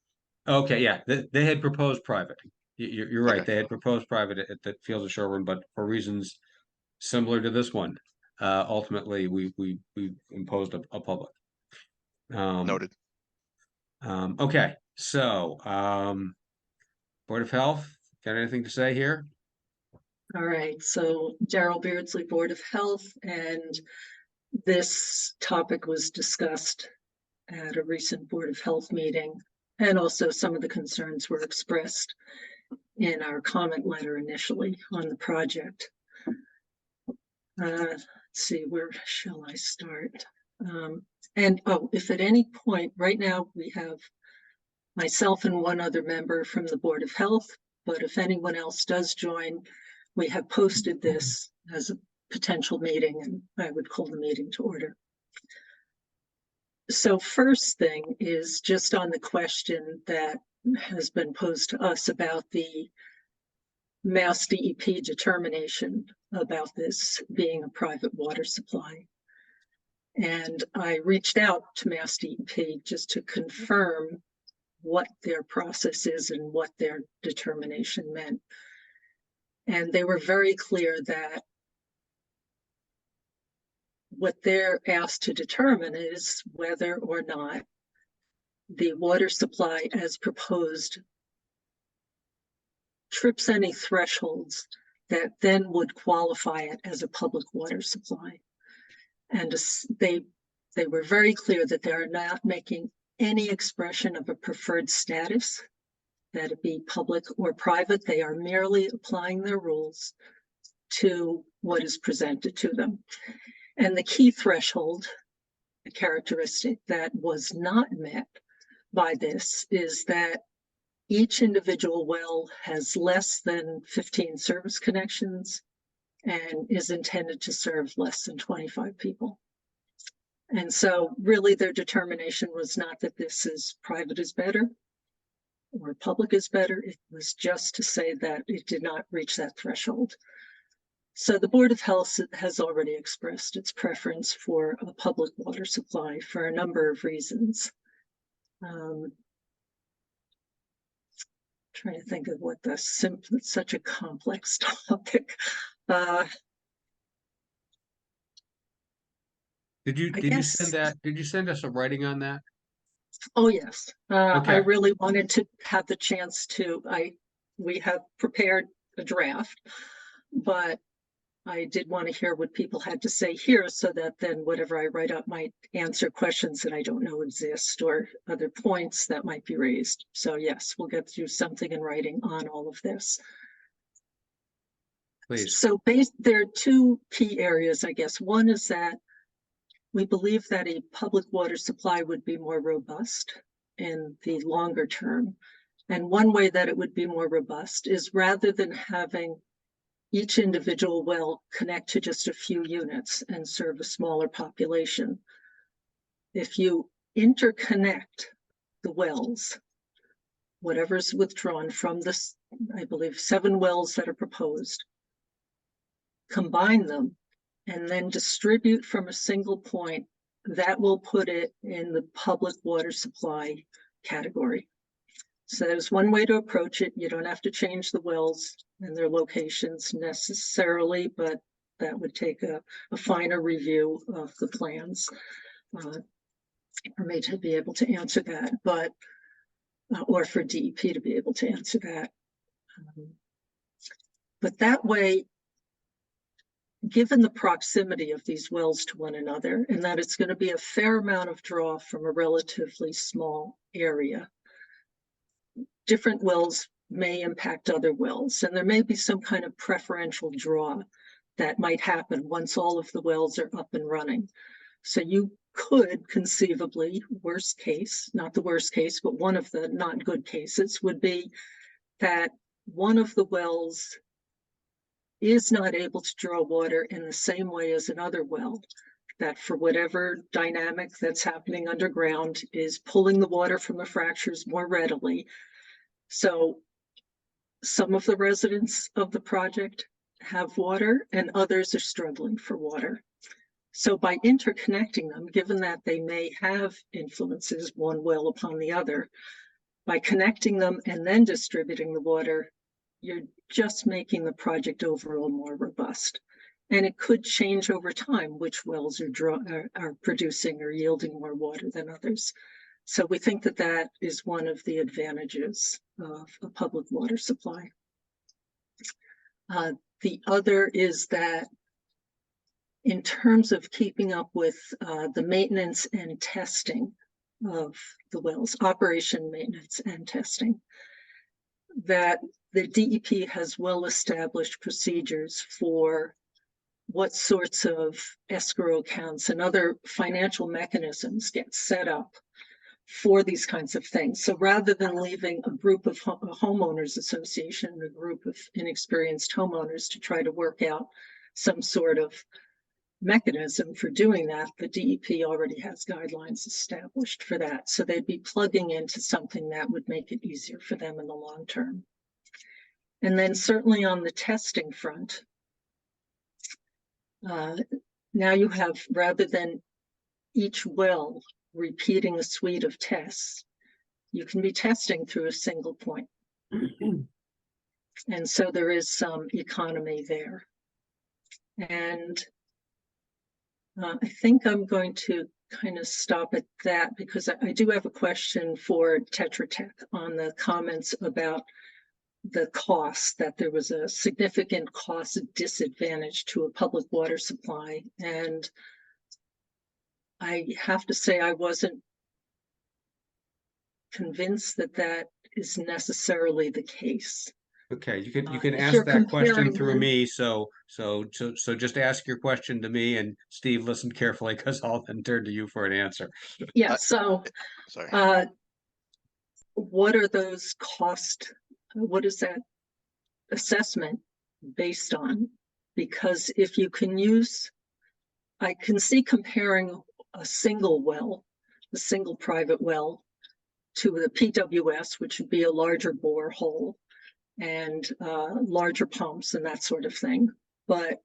Okay, yeah, they had proposed private. You're right. Okay. They had proposed private at the Fields of Sherborn, but for reasons similar to this one, ultimately we imposed a public. Noted. Okay, so Board of Health, got anything to say here? All right, so Daryl Beardsley, Board of Health, and this topic was discussed at a recent Board of Health meeting. And also some of the concerns were expressed in our comment letter initially on the project. Let's see, where shall I start? And oh, if at any point, right now we have myself and one other member from the Board of Health, but if anyone else does join, we have posted this as a potential meeting, and I would call the meeting to order. So first thing is just on the question that has been posed to us about the Mass DEP determination about this being a private water supply. And I reached out to Mass DEP just to confirm what their process is and what their determination meant. And they were very clear that what they're asked to determine is whether or not the water supply as proposed trips any thresholds that then would qualify it as a public water supply. And they were very clear that they are not making any expression of a preferred status, that it be public or private. They are merely applying their rules to what is presented to them. And the key threshold, the characteristic that was not met by this, is that each individual well has less than 15 service connections and is intended to serve less than 25 people. And so really their determination was not that this is private is better or public is better. It was just to say that it did not reach that threshold. So the Board of Health has already expressed its preference for a public water supply for a number of reasons. Trying to think of what the simple, such a complex topic. Did you send us a writing on that? Oh, yes. Okay. I really wanted to have the chance to, we have prepared a draft, but I did want to hear what people had to say here so that then whatever I write up might answer questions that I don't know exist or other points that might be raised. So yes, we'll get through something in writing on all of this. Please. So there are two key areas, I guess. One is that we believe that a public water supply would be more robust in the longer term. And one way that it would be more robust is rather than having each individual well connect to just a few units and serve a smaller population, if you interconnect the wells, whatever's withdrawn from this, I believe 7 wells that are proposed, combine them and then distribute from a single point, that will put it in the public water supply category. So there's one way to approach it. You don't have to change the wells and their locations necessarily, but that would take a finer review of the plans for me to be able to answer that, but or for DEP to be able to answer that. But that way, given the proximity of these wells to one another, and that it's going to be a fair amount of draw from a relatively small area, different wells may impact other wells, and there may be some kind of preferential draw that might happen once all of the wells are up and running. So you could conceivably, worst case, not the worst case, but one of the not good cases would be that one of the wells is not able to draw water in the same way as another well, that for whatever dynamic that's happening underground is pulling the water from the fractures more readily. So some of the residents of the project have water and others are struggling for water. So by interconnecting them, given that they may have influences one well upon the other, by connecting them and then distributing the water, you're just making the project overall more robust. And it could change over time which wells are producing or yielding more water than others. So we think that that is one of the advantages of a public water supply. The other is that in terms of keeping up with the maintenance and testing of the wells, operation, maintenance, and testing, that the DEP has well-established procedures for what sorts of escrow accounts and other financial mechanisms get set up for these kinds of things. So rather than leaving a group of a homeowners association, a group of inexperienced homeowners to try to work out some sort of mechanism for doing that, the DEP already has guidelines established for that. So they'd be plugging into something that would make it easier for them in the long term. And then certainly on the testing front, now you have, rather than each well repeating a suite of tests, you can be testing through a single point. And so there is some economy there. And I think I'm going to kind of stop at that, because I do have a question for Tetra Tech on the comments about the cost, that there was a significant cost disadvantage to a public water supply. And I have to say, I wasn't convinced that that is necessarily the case. Okay, you can if ask you're that question comparing through them- me, so just ask your question to me, and Steve, listen carefully, because I'll then turn to you for an answer. Yeah, so Sorry. what are those cost, what is that assessment based on? Because if you can use, I can see comparing a single well, a single private well, to the PWS, which would be a larger borehole and larger pumps and that sort of thing. But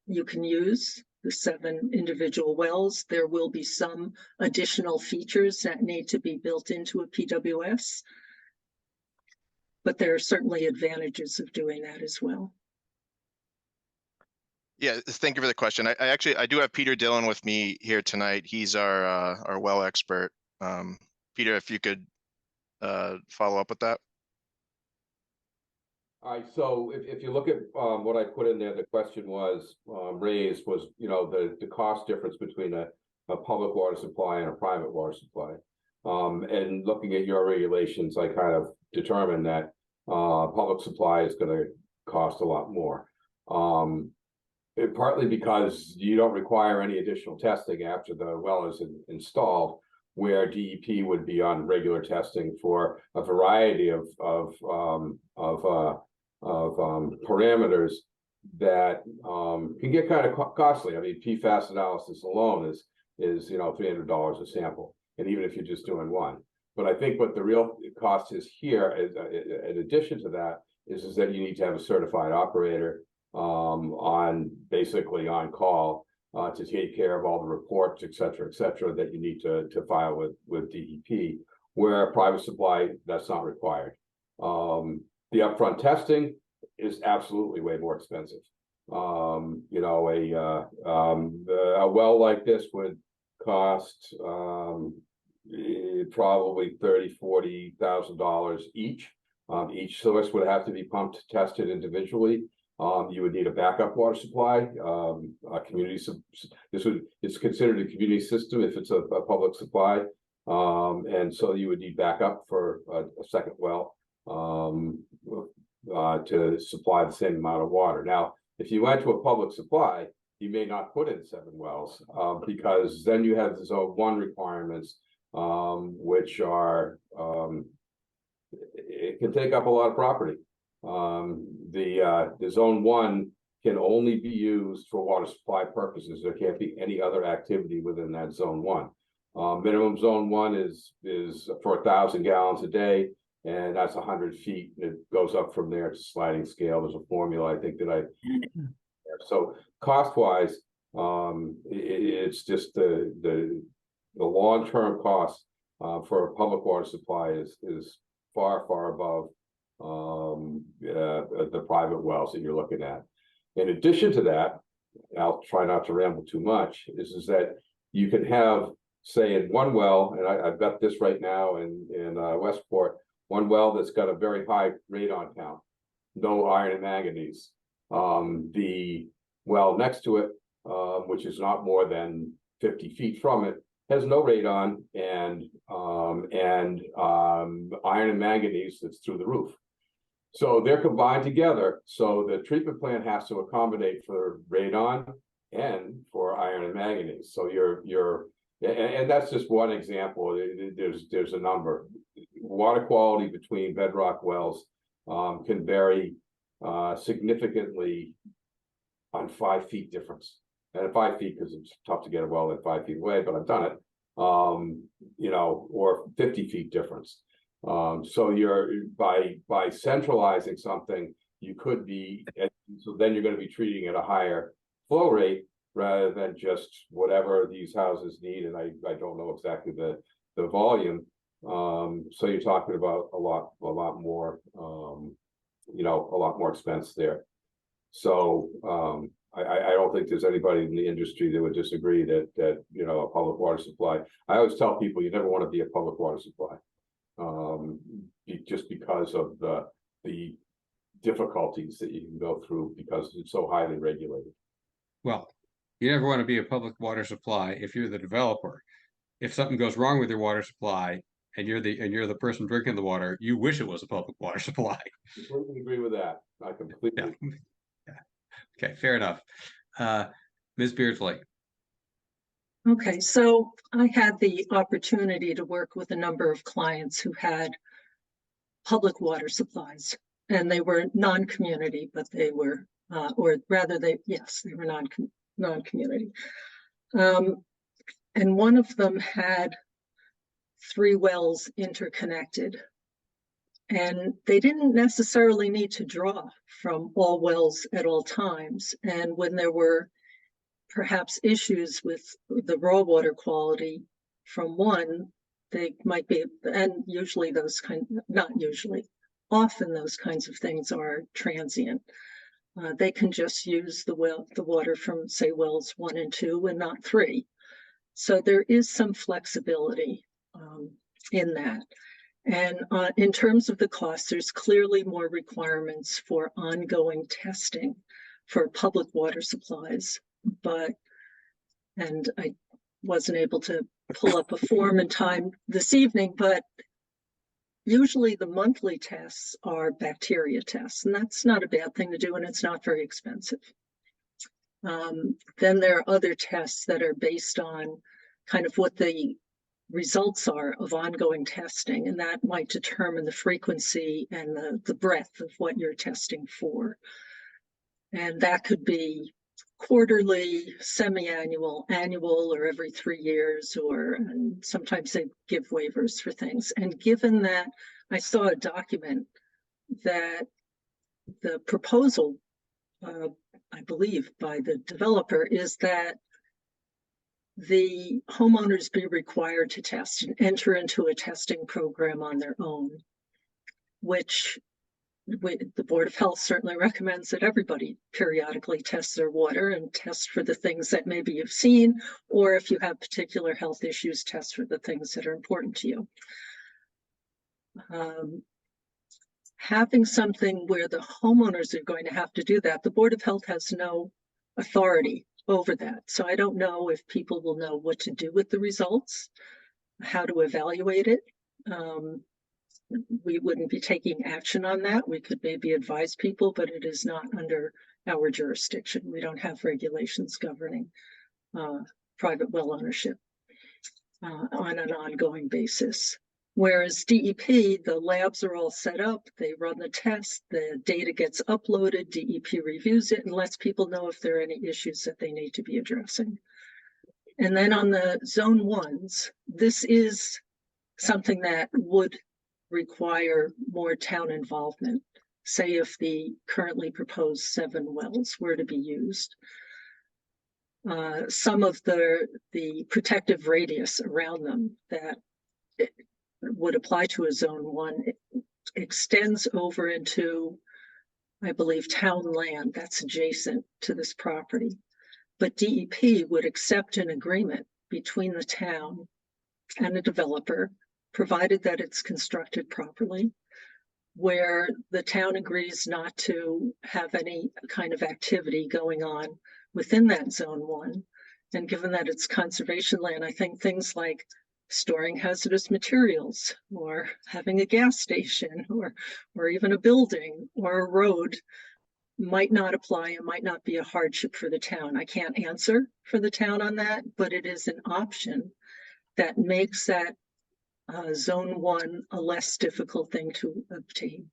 you can use the 7 individual wells. There will be some additional features that need to be built into a PWS, but there are certainly advantages of doing that as well. Yeah, thank you for the question. I do have Peter Dillon with me here tonight. He's our well expert. Peter, if you could follow up with that. All right, so if you look at what I put in there, the question was raised was, the cost difference between a public water supply and a private water supply. And looking at your regulations, I kind of determined that public supply is going to cost a lot more. Partly because you don't require any additional testing after the well is installed, where DEP would be on regular testing for a variety of parameters that can get kind of costly. I mean, PFAS analysis alone is $300 a sample, and even if you're just doing one. But I think what the real cost is here, is, in addition to that, is that you need to have a certified operator basically on call to take care of all the reports, et cetera, that you need to file with DEP, where private supply, that's not required. The upfront testing is absolutely way more expensive. A well like this would cost probably $30,000-$40,000 each. Each source would have to be pumped, tested individually. You would need a backup water supply, a community. It's considered a community system if it's a public supply, and so you would need backup for a second well to supply the same amount of water. Now, if you went to a public supply, you may not put in 7 wells because then you have the Zone 1 requirements, which are it can take up a lot of property. The Zone 1 can only be used for water supply purposes. There can't be any other activity within that Zone 1. Minimum Zone 1 is for 1,000 gallons a day, and that's 100 feet, and it goes up from there. It's a sliding scale. There's a formula, I think, that I so cost-wise, it's just the long-term cost for a public water supply is far above the private wells that you're looking at. In addition to that, I'll try not to ramble too much, is that you can have, say, in one well, and I've got this right now in Westport, one well that's got a very high radon count, no iron and manganese. The well next to it which is not more than 50 feet from it, has no radon and iron and manganese that's through the roof. So they're combined together. So the treatment plant has to accommodate for radon and for iron and manganese. So and that's just one example. There's a number. Water quality between bedrock wells can vary significantly on 5 feet difference. And 5 feet, because it's tough to get a well at 5 feet away, but I've done it. Or 50 feet difference. So you're by centralizing something, you could be, so then you're going to be treating at a higher flow rate rather than just whatever these houses need. And I don't know exactly the volume. So you're talking about a lot more, a lot more expense there. So I don't think there's anybody in the industry that would disagree that a public water supply. I always tell people you never want to be a public water supply, just because of the difficulties that you can go through because it's so highly regulated. Well, you never want to be a public water supply if you're the developer. If something goes wrong with your water supply and you're the person drinking the water, you wish it was a public water supply. I completely agree with that. I completely. Yeah. Okay, fair enough. Ms. Beardsley. Okay, so I had the opportunity to work with a number of clients who had public water supplies, and they were non-community, but they were, or rather they were non-community. And one of them had 3 wells interconnected, and they didn't necessarily need to draw from all wells at all times. And when there were perhaps issues with the raw water quality from one, they might be, and usually often those kinds of things are transient. They can just use the water from, say, wells 1 and 2 and not 3. So there is some flexibility in that. And in terms of the cost, there's clearly more requirements for ongoing testing for public water supplies. And I wasn't able to pull up a form in time this evening, but usually the monthly tests are bacteria tests, and that's not a bad thing to do, and it's not very expensive. Then there are other tests that are based on kind of what the results are of ongoing testing, and that might determine the frequency and the breadth of what you're testing for. And that could be quarterly, semi-annual, annual, or every 3 years, and sometimes they give waivers for things. And given that I saw a document that the proposal, I believe by the developer, is that the homeowners be required to test and enter into a testing program on their own, which the Board of Health certainly recommends that everybody periodically test their water and test for the things that maybe you've seen, or if you have particular health issues, test for the things that are important to you. Having something where the homeowners are going to have to do that, the Board of Health has no authority over that. So I don't know if people will know what to do with the results, how to evaluate it. We wouldn't be taking action on that. We could maybe advise people, but it is not under our jurisdiction. We don't have regulations governing private well ownership on an ongoing basis. Whereas DEP, the labs are all set up, they run the test, the data gets uploaded, DEP reviews it and lets people know if there are any issues that they need to be addressing. And then on the zone 1s, this is something that would require more town involvement. Say if the currently proposed 7 wells were to be used. Some of the protective radius around them that would apply to a zone 1 extends over into, I believe, town land that's adjacent to this property. But DEP would accept an agreement between the town and a developer, provided that it's constructed properly, where the town agrees not to have any kind of activity going on within that zone 1. And given that it's conservation land, I think things like storing hazardous materials or having a gas station or even a building or a road might not apply and might not be a hardship for the town. I can't answer for the town on that, but it is an option that makes that zone 1 a less difficult thing to obtain.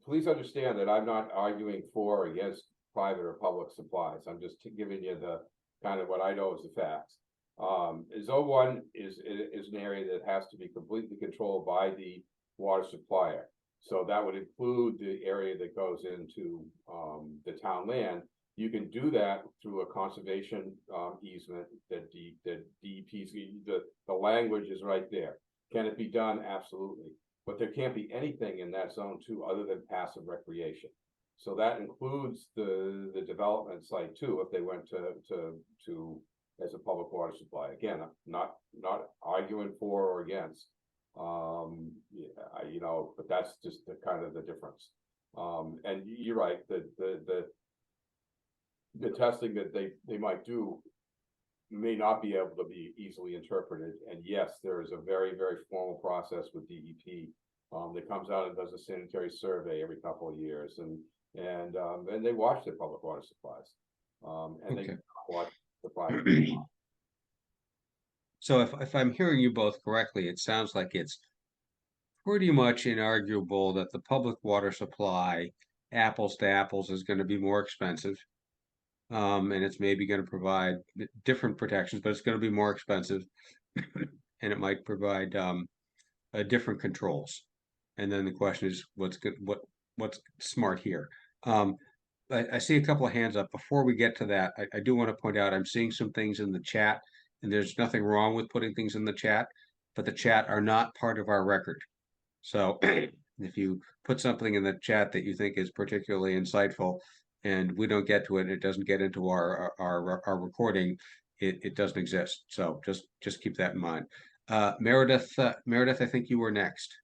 Please understand that I'm not arguing for or against private or public supplies. I'm just giving you the kind of what I know as the facts. Zone 1 is an area that has to be completely controlled by the water supplier. So that would include the area that goes into the town land. You can do that through a conservation easement that DEP's, the language is right there. Can it be done? Absolutely. But there can't be anything in that zone 2 other than passive recreation. So that includes the development site too, if they went to as a public water supply. Again, I'm not arguing for or against. Yeah, you know, but that's just the kind of the difference. And you're right, the testing that they might do may not be able to be easily interpreted. And yes, there is a very, very formal process with DEP that comes out and does a sanitary survey every couple of years, and they watch their public water supplies, and Okay. they watch the private. So if I'm hearing you both correctly, it sounds like it's pretty much inarguable that the public water supply, apples to apples, is going to be more expensive. And it's maybe going to provide different protections, but it's going to be more expensive, and it might provide different controls. And then the question is, what's good? What's smart here? I see a couple of hands up. Before we get to that, I do want to point out I'm seeing some things in the chat, and there's nothing wrong with putting things in the chat, but the chat are not part of our record. So if you put something in the chat that you think is particularly insightful, and we don't get to it, it doesn't get into our recording, it doesn't exist. So just keep that in mind. Meredith, I think you were next.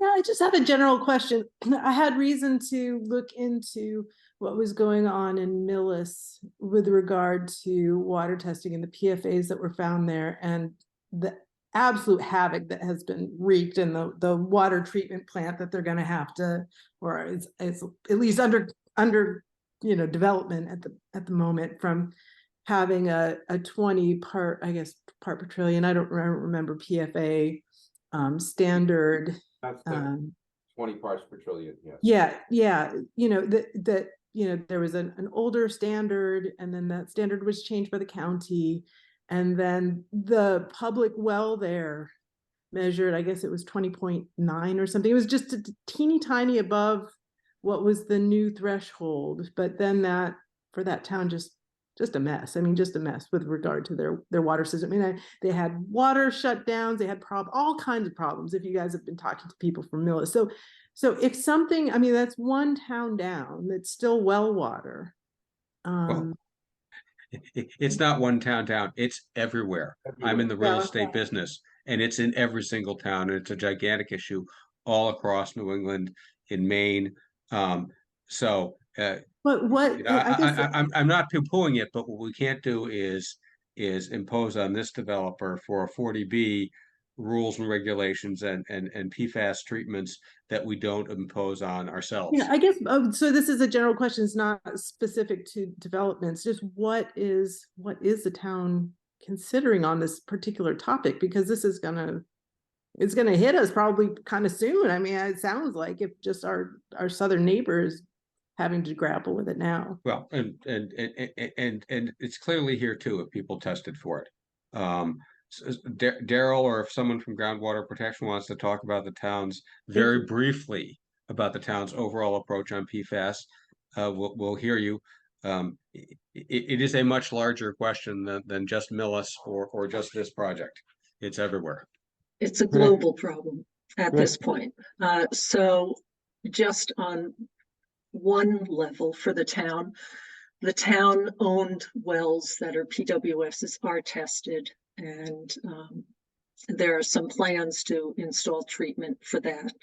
Yeah, I just have a general question. I had reason to look into what was going on in Millis with regard to water testing and the PFAs that were found there, and the absolute havoc that has been wreaked in the water treatment plant that they're going to have to, or it's at least under development at the moment, from having a 20 part per trillion, I don't remember PFA standard. That's the 20 parts per trillion. Yes. Yeah. There was an older standard, and then that standard was changed by the county, and then the public well there measured, I guess it was 20.9 or something. It was just a teeny tiny above what was the new threshold, but then that for that town just a mess. I mean, just a mess with regard to their water system. I mean, they had water shutdowns, they had all kinds of problems. If you guys have been talking to people from Millis, so if something, I mean, that's one town down that's still well water. Well, it's not one town down, it's everywhere. I'm in the real estate business, and it's in every single town, and it's a gigantic issue all across New England, in Maine. But what I'm not poo-pooing it, but what we can't do is impose on this developer for a 40B rules and regulations and PFAS treatments that we don't impose on ourselves. Yeah, I guess so. This is a general question. It's not specific to developments. Just what is the town considering on this particular topic? Because this is it's gonna hit us probably kind of soon. I mean, it sounds like if just our southern neighbors having to grapple with it now. Well, and it's clearly here too if people tested for it. Daryl, or if someone from Groundwater Protection wants to talk about the town's very briefly about the town's overall approach on PFAS, we'll hear you. It is a much larger question than just Millis or just this project. It's everywhere. It's a global problem at this point. So just on one level for the town owned wells that are PWSs are tested, and there are some plans to install treatment for that.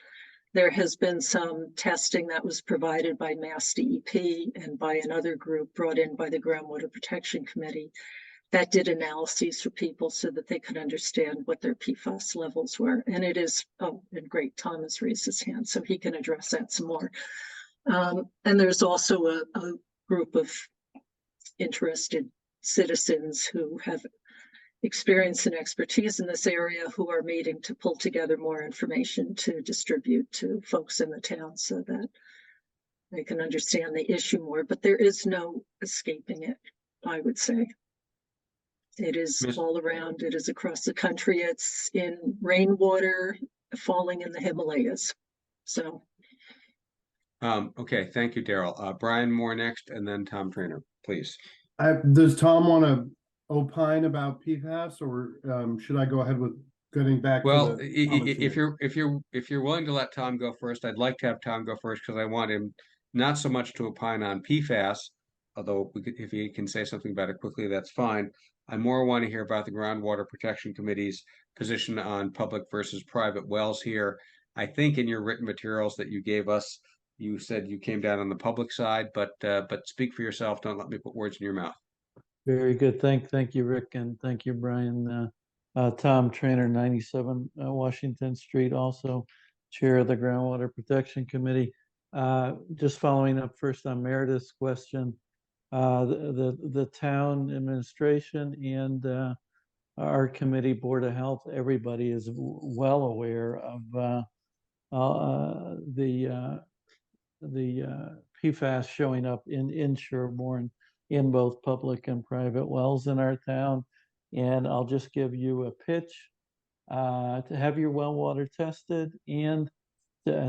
There has been some testing that was provided by Mass DEP and by another group brought in by the Groundwater Protection Committee that did analyses for people so that they could understand what their PFAS levels were. And it is, oh, and great, Thomas raised his hand, so he can address that some more. And there's also a group of interested citizens who have experience and expertise in this area who are meeting to pull together more information to distribute to folks in the town so that they can understand the issue more. But there is no escaping it, I would say. It is all around. It is across the country. It's in rainwater falling in the Himalayas. So. Okay, thank you, Daryl. Brian Moore next, and then Tom Trainer, please. Does Tom want to opine about PFAS, or should I go ahead with getting back? Well, to the if you're willing to let Tom go first, I'd like to have Tom go first because I want him not so much to opine on PFAS, although if he can say something about it quickly, that's fine. I more want to hear about the Groundwater Protection Committee's position on public versus private wells here. I think in your written materials that you gave us, you said you came down on the public side, but speak for yourself. Don't let me put words in your mouth. Very good. Thank you, Rick, and thank you, Brian. Tom Trainer, 97 Washington Street, also chair of the Groundwater Protection Committee. Just following up first on Meredith's question, the town administration and our committee, Board of Health, everybody is well aware of the PFAS showing up in Sherborn in both public and private wells in our town. And I'll just give you a pitch to have your well water tested. And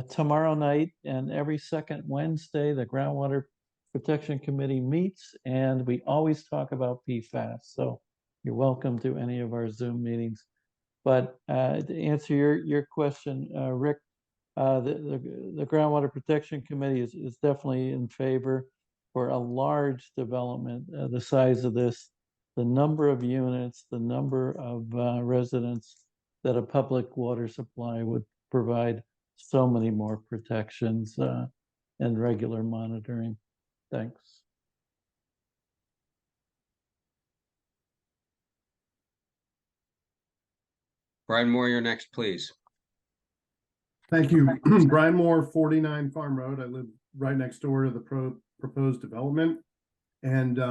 tomorrow night and every second Wednesday, the Groundwater Protection Committee meets, and we always talk about PFAS. So you're welcome to any of our Zoom meetings. But to answer your question, Rick, the Groundwater Protection Committee is definitely in favor for a large development the size of this, the number of units, the number of residents that a public water supply would provide so many more protections and regular monitoring. Thanks. Brian Moore, you're next, please. Thank you. Brian Moore, 49 Farm Road. I live right next door to the proposed development. And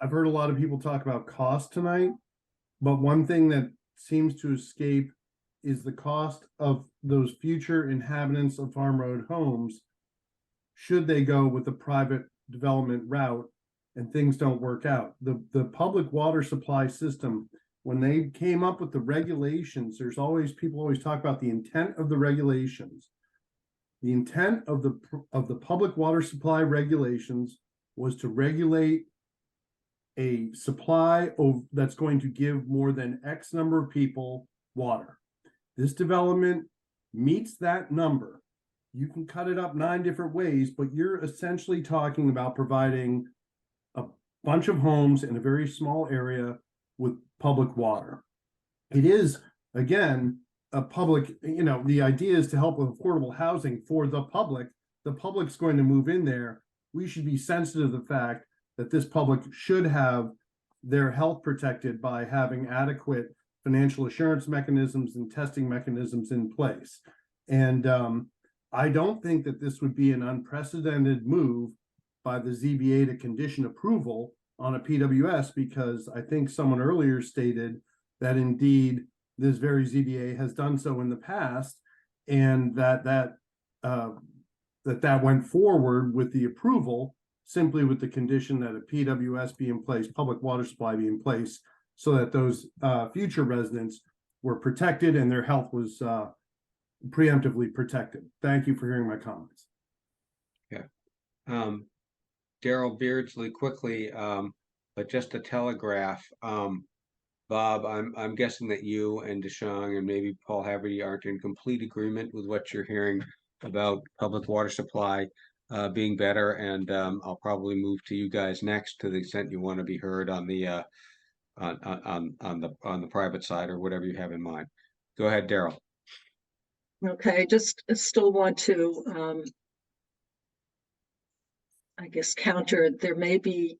I've heard a lot of people talk about cost tonight, but one thing that seems to escape is the cost of those future inhabitants of Farm Road homes should they go with the private development route and things don't work out. The public water supply system, when they came up with the regulations, people always talk about the intent of the regulations. The intent of the public water supply regulations was to regulate a supply that's going to give more than X number of people water. This development meets that number. You can cut it up 9 different ways, but you're essentially talking about providing a bunch of homes in a very small area with public water. It is, again, a public, the idea is to help with affordable housing for the public. The public's going to move in there. We should be sensitive to the fact that this public should have their health protected by having adequate financial assurance mechanisms and testing mechanisms in place. And I don't think that this would be an unprecedented move by the ZBA to condition approval on a PWS, because I think someone earlier stated that indeed this very ZBA has done so in the past, and that went forward with the approval simply with the condition that a PWS be in place, public water supply be in place, so that those future residents were protected and their health was preemptively protected. Thank you for hearing my comments. Yeah. Daryl Beardsley, quickly, but just to telegraph, Bob, I'm guessing that you and Deshang and maybe Paul Haverty aren't in complete agreement with what you're hearing about public water supply being better, and I'll probably move to you guys next to the extent you want to be heard on the on the private side or whatever you have in mind. Go ahead, Daryl. Okay, I just still want to, I guess, counter, there may be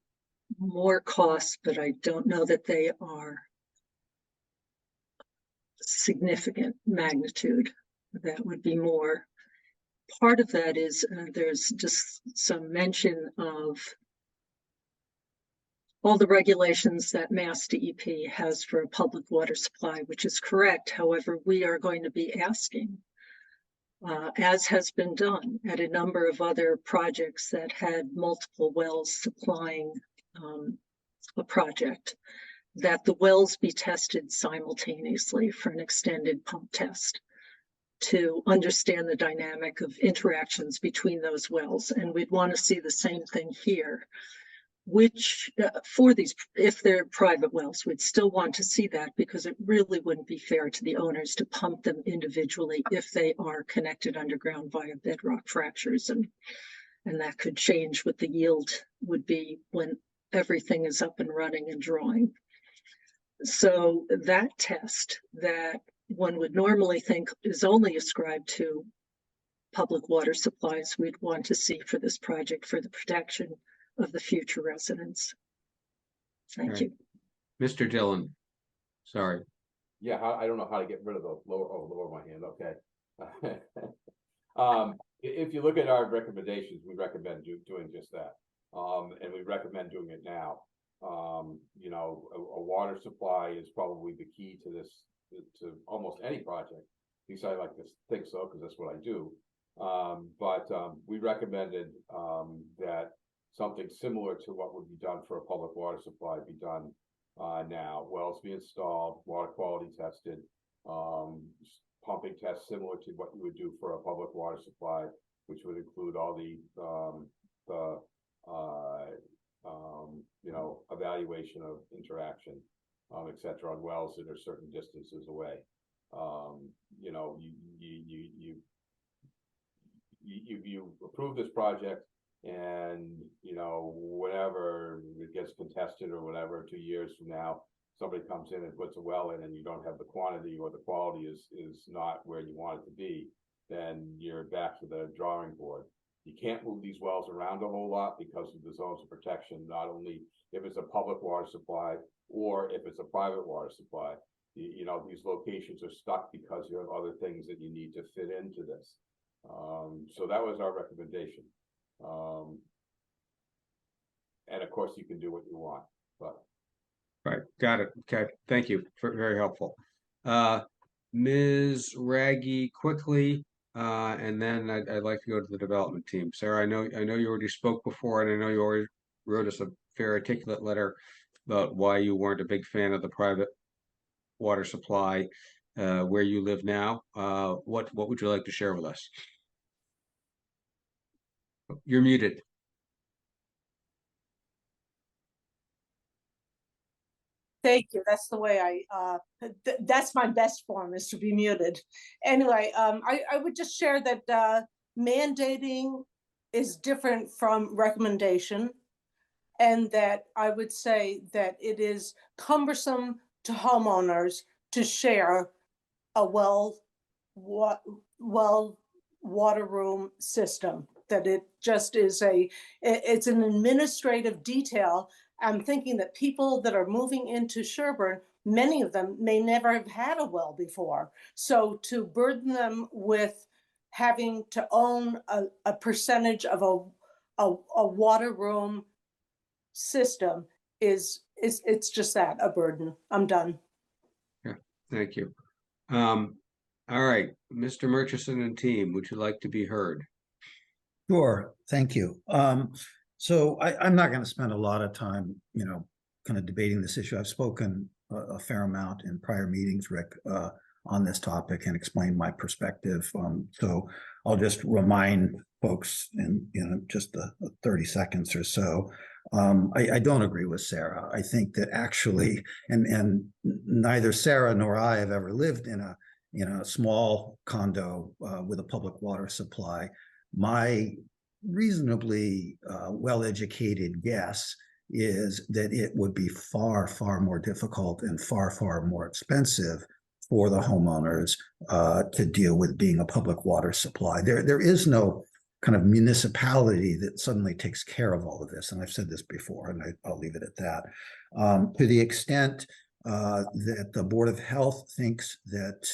more costs, but I don't know that they are significant magnitude. That would be more. Part of that is there's just some mention of all the regulations that Mass DEP has for a public water supply, which is correct. However, we are going to be asking, as has been done at a number of other projects that had multiple wells supplying a project, that the wells be tested simultaneously for an extended pump test to understand the dynamic of interactions between those wells. And we'd want to see the same thing here, which for these, if they're private wells, we'd still want to see that, because it really wouldn't be fair to the owners to pump them individually if they are connected underground via bedrock fractures. And that could change what the yield would be when everything is up and running and drawing. So that test that one would normally think is only ascribed to public water supplies, we'd want to see for this project for the protection of the future residents. Thank Right. you. Mr. Dillon, sorry. Yeah, I don't know how to get rid of the lower my hand, okay. If you look at our recommendations, we recommend doing just that. And we recommend doing it now. You know, a water supply is probably the key to this, to almost any project. At least I like to think so, because that's what I do. But we recommended that something similar to what would be done for a public water supply be done now. Wells be installed, water quality tested, pumping tests similar to what you would do for a public water supply, which would include all the you know, evaluation of interaction, et cetera, on wells that are certain distances away. You know, you approve this project, and you know, whenever it gets contested or whatever, 2 years from now, somebody comes in and puts a well in, and you don't have the quantity, or the quality is not where you want it to be, then you're back to the drawing board. You can't move these wells around a whole lot because of the zones of protection, not only if it's a public water supply or if it's a private water supply. You know, these locations are stuck because you have other things that you need to fit into this. So that was our recommendation. And of course, you can do what you want, but. Right, got it. Okay, thank you. Very helpful. Ms. Raggy, quickly, and then I'd like to go to the development team. Sarah, I know you already spoke before, and I know you already wrote us a very articulate letter about why you weren't a big fan of the private water supply where you live now. What would you like to share with us? You're muted. Thank you. That's the way that's my best form, is to be muted. Anyway, I would just share that mandating is different from recommendation, and that I would say that it is cumbersome to homeowners to share a well water room system, that it just is it's an administrative detail. I'm thinking that people that are moving into Sherborn, many of them may never have had a well before. So to burden them with having to own a percentage of a water room system it's just that, a burden. I'm done. Yeah, thank you. All right, Mr. Murchison and team, would you like to be heard? Sure, thank you. So I'm not going to spend a lot of time, you know, kind of debating this issue. I've spoken a fair amount in prior meetings, Rick, on this topic, and explained my perspective. So I'll just remind folks in just 30 seconds or so. I don't agree with Sarah. I think that actually, and neither Sarah nor I have ever lived in a small condo with a public water supply. My reasonably well-educated guess is that it would be far, far more difficult and far, far more expensive for the homeowners to deal with being a public water supply. There is no kind of municipality that suddenly takes care of all of this. And I've said this before, and I'll leave it at that. To the extent that the Board of Health thinks that,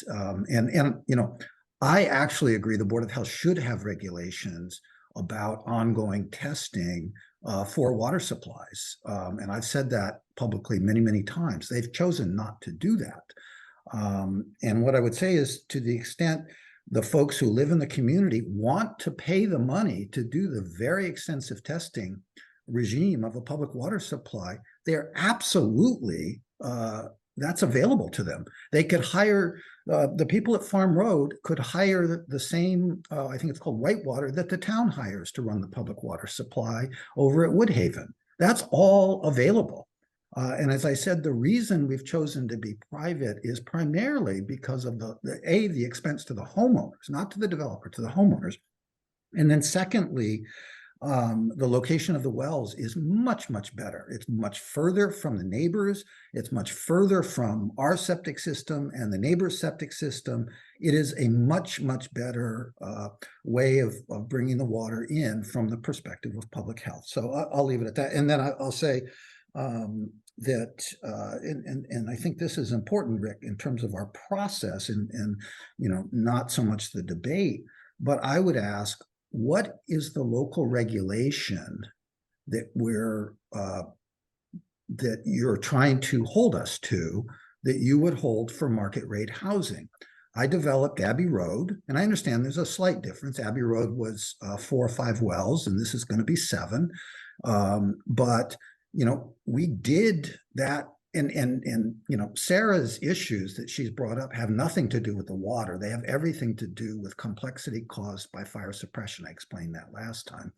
and you know, I actually agree the Board of Health should have regulations about ongoing testing for water supplies. And I've said that publicly many, many times. They've chosen not to do that. And what I would say is, to the extent the folks who live in the community want to pay the money to do the very extensive testing regime of a public water supply, they're absolutely, that's available to them. They could hire, the people at Farm Road could hire the same, I think it's called Whitewater, that the town hires to run the public water supply over at Woodhaven. That's all available. And as I said, the reason we've chosen to be private is primarily because of the expense to the homeowners, not to the developer, to the homeowners. And then secondly, the location of the wells is much, much better. It's much further from the neighbors. It's much further from our septic system and the neighbor's septic system. It is a much, much better way of bringing the water in from the perspective of public health. So I'll leave it at that. And then I'll say, that and I think this is important, Rick, in terms of our process and you know, not so much the debate, but I would ask, what is the local regulation that that you're trying to hold us to, that you would hold for market rate housing? I developed Abbey Road, and I understand there's a slight difference. Abbey Road was 4 or 5 wells, and this is going to be 7. But you know, we did that, and you know, Sarah's issues that she's brought up have nothing to do with the water. They have everything to do with complexity caused by fire suppression. I explained that last time.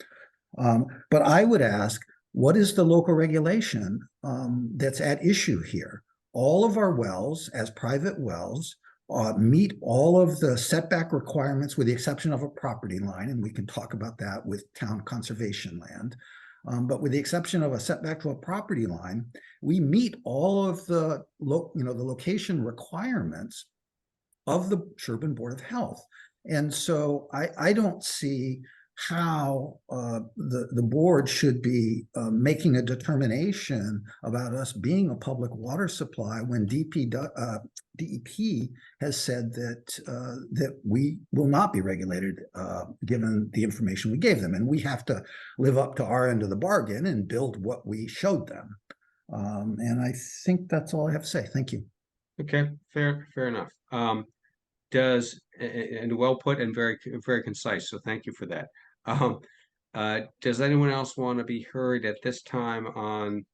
But I would ask, what is the local regulation that's at issue here? All of our wells, as private wells, meet all of the setback requirements with the exception of a property line, and we can talk about that with town conservation land. But with the exception of a setback to a property line, we meet all of the the location requirements of the Sherborn Board of Health. And so I don't see how the board should be making a determination about us being a public water supply when DEP has said that we will not be regulated given the information we gave them, and we have to live up to our end of the bargain and build what we showed them. And I think that's all I have to say. Thank you. Okay, fair enough. And well put and very concise. So thank you for that. Does anyone else want to be heard at this time on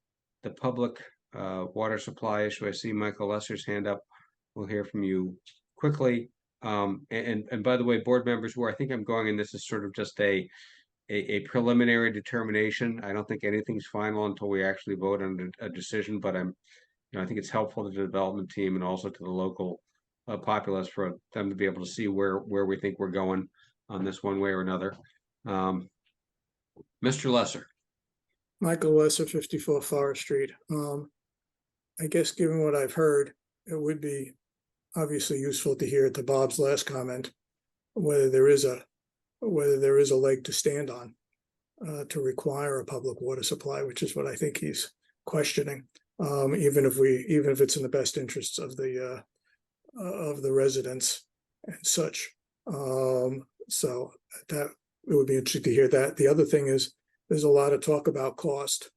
the public water supply issue? I see Michael Lesser's hand up. We'll hear from you quickly. And by the way, board members, where I think I'm going, and this is sort of just a preliminary determination. I don't think anything's final until we actually vote on a decision, but I think it's helpful to the development team and also to the local populace for them to be able to see where we think we're going on this one way or another. Mr. Lesser. Michael Lesser, 54 Forest Street. I guess given what I've heard, it would be obviously useful to hear to Bob's last comment whether there is a leg to stand on to require a public water supply, which is what I think he's questioning. Even if it's in the best interests of the residents and such. So that it would be interesting to hear that. The other thing is there's a lot of talk about cost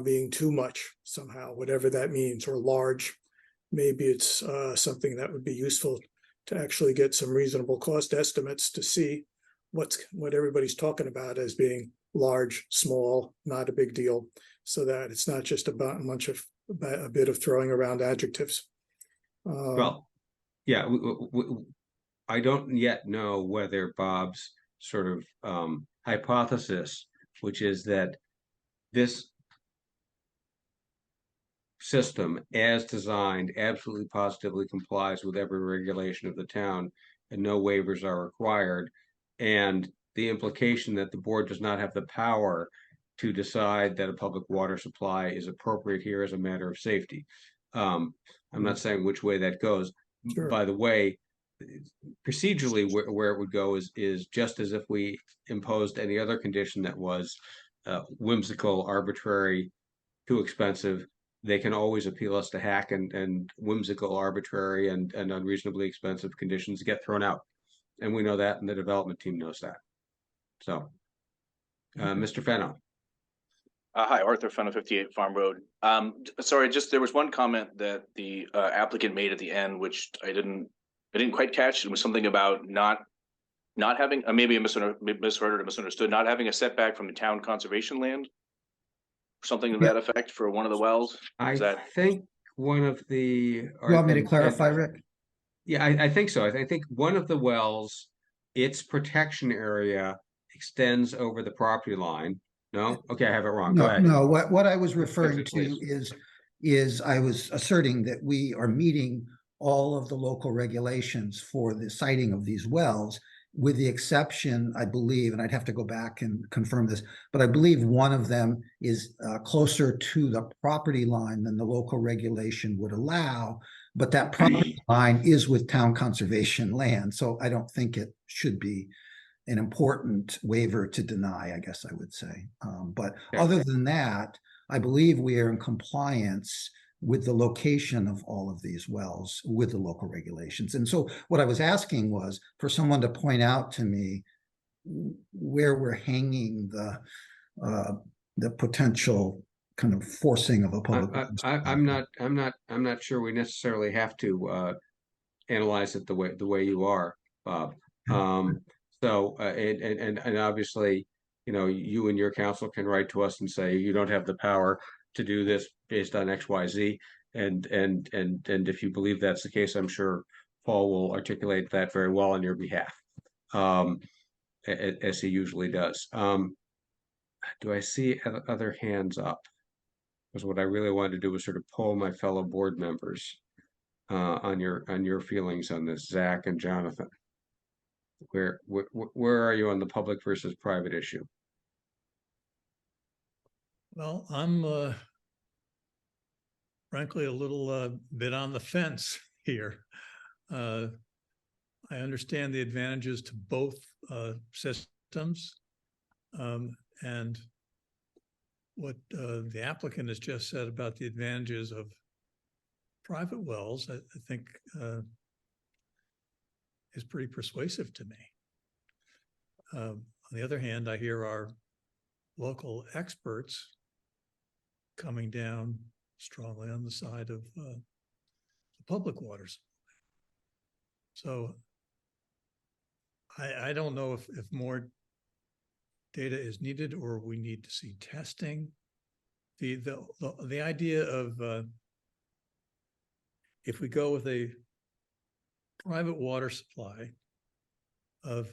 being too much somehow, whatever that means, or large. Maybe it's something that would be useful to actually get some reasonable cost estimates to see what everybody's talking about as being large, small, not a big deal, so that it's not just about a bit of throwing around adjectives. Well, yeah, I don't yet know whether Bob's sort of hypothesis, which is that this system as designed absolutely positively complies with every regulation of the town and no waivers are required, and the implication that the board does not have the power to decide that a public water supply is appropriate here as a matter of safety. I'm not saying which way that goes. Sure. by the way, procedurally where it would go is just as if we imposed any other condition that was whimsical, arbitrary, too expensive. They can always appeal us to hack, and whimsical, arbitrary, and unreasonably expensive conditions get thrown out. And we know that, and the development team knows that. So, Mr. Fenno. Hi, Arthur Fenno, 58 Farm Road. Sorry, just there was one comment that the applicant made at the end, which I didn't quite catch. It was something about not having, maybe I misheard or misunderstood, not having a setback from the town conservation land. Something to that effect for one of the wells. I think one of the. You want me to clarify, Rick? Yeah, I think so. I think one of the wells, its protection area extends over the property line. No? Okay, I have it wrong. Go No, ahead. no, what I was referring Please. to is I was asserting that we are meeting all of the local regulations for the siting of these wells, with the exception, I believe, and I'd have to go back and confirm this, but I believe one of them is closer to the property line than the local regulation would allow, but that property line is with town conservation land, so I don't think it should be an important waiver to deny, I guess I would say. But other than that, I believe we are in compliance with the location of all of these wells with the local regulations. And so what I was asking was for someone to point out to me where we're hanging the potential kind of forcing of a public. I'm not sure we necessarily have to analyze it the way you are, Bob. So and obviously, you and your counsel can write to us and say you don't have the power to do this based on XYZ, and if you believe that's the case, I'm sure Paul will articulate that very well on your behalf, as he usually does. Do I see other hands up? Because what I really wanted to do was sort of poll my fellow board members on your feelings on this, Zach and Jonathan. Where are you on the public versus private issue? Well, I'm frankly a little bit on the fence here. I understand the advantages to both systems, and what the applicant has just said about the advantages of private wells, I think is pretty persuasive to me. On the other hand, I hear our local experts coming down strongly on the side of the public waters. So I don't know if more data is needed or we need to see testing. The idea of if we go with a private water supply, of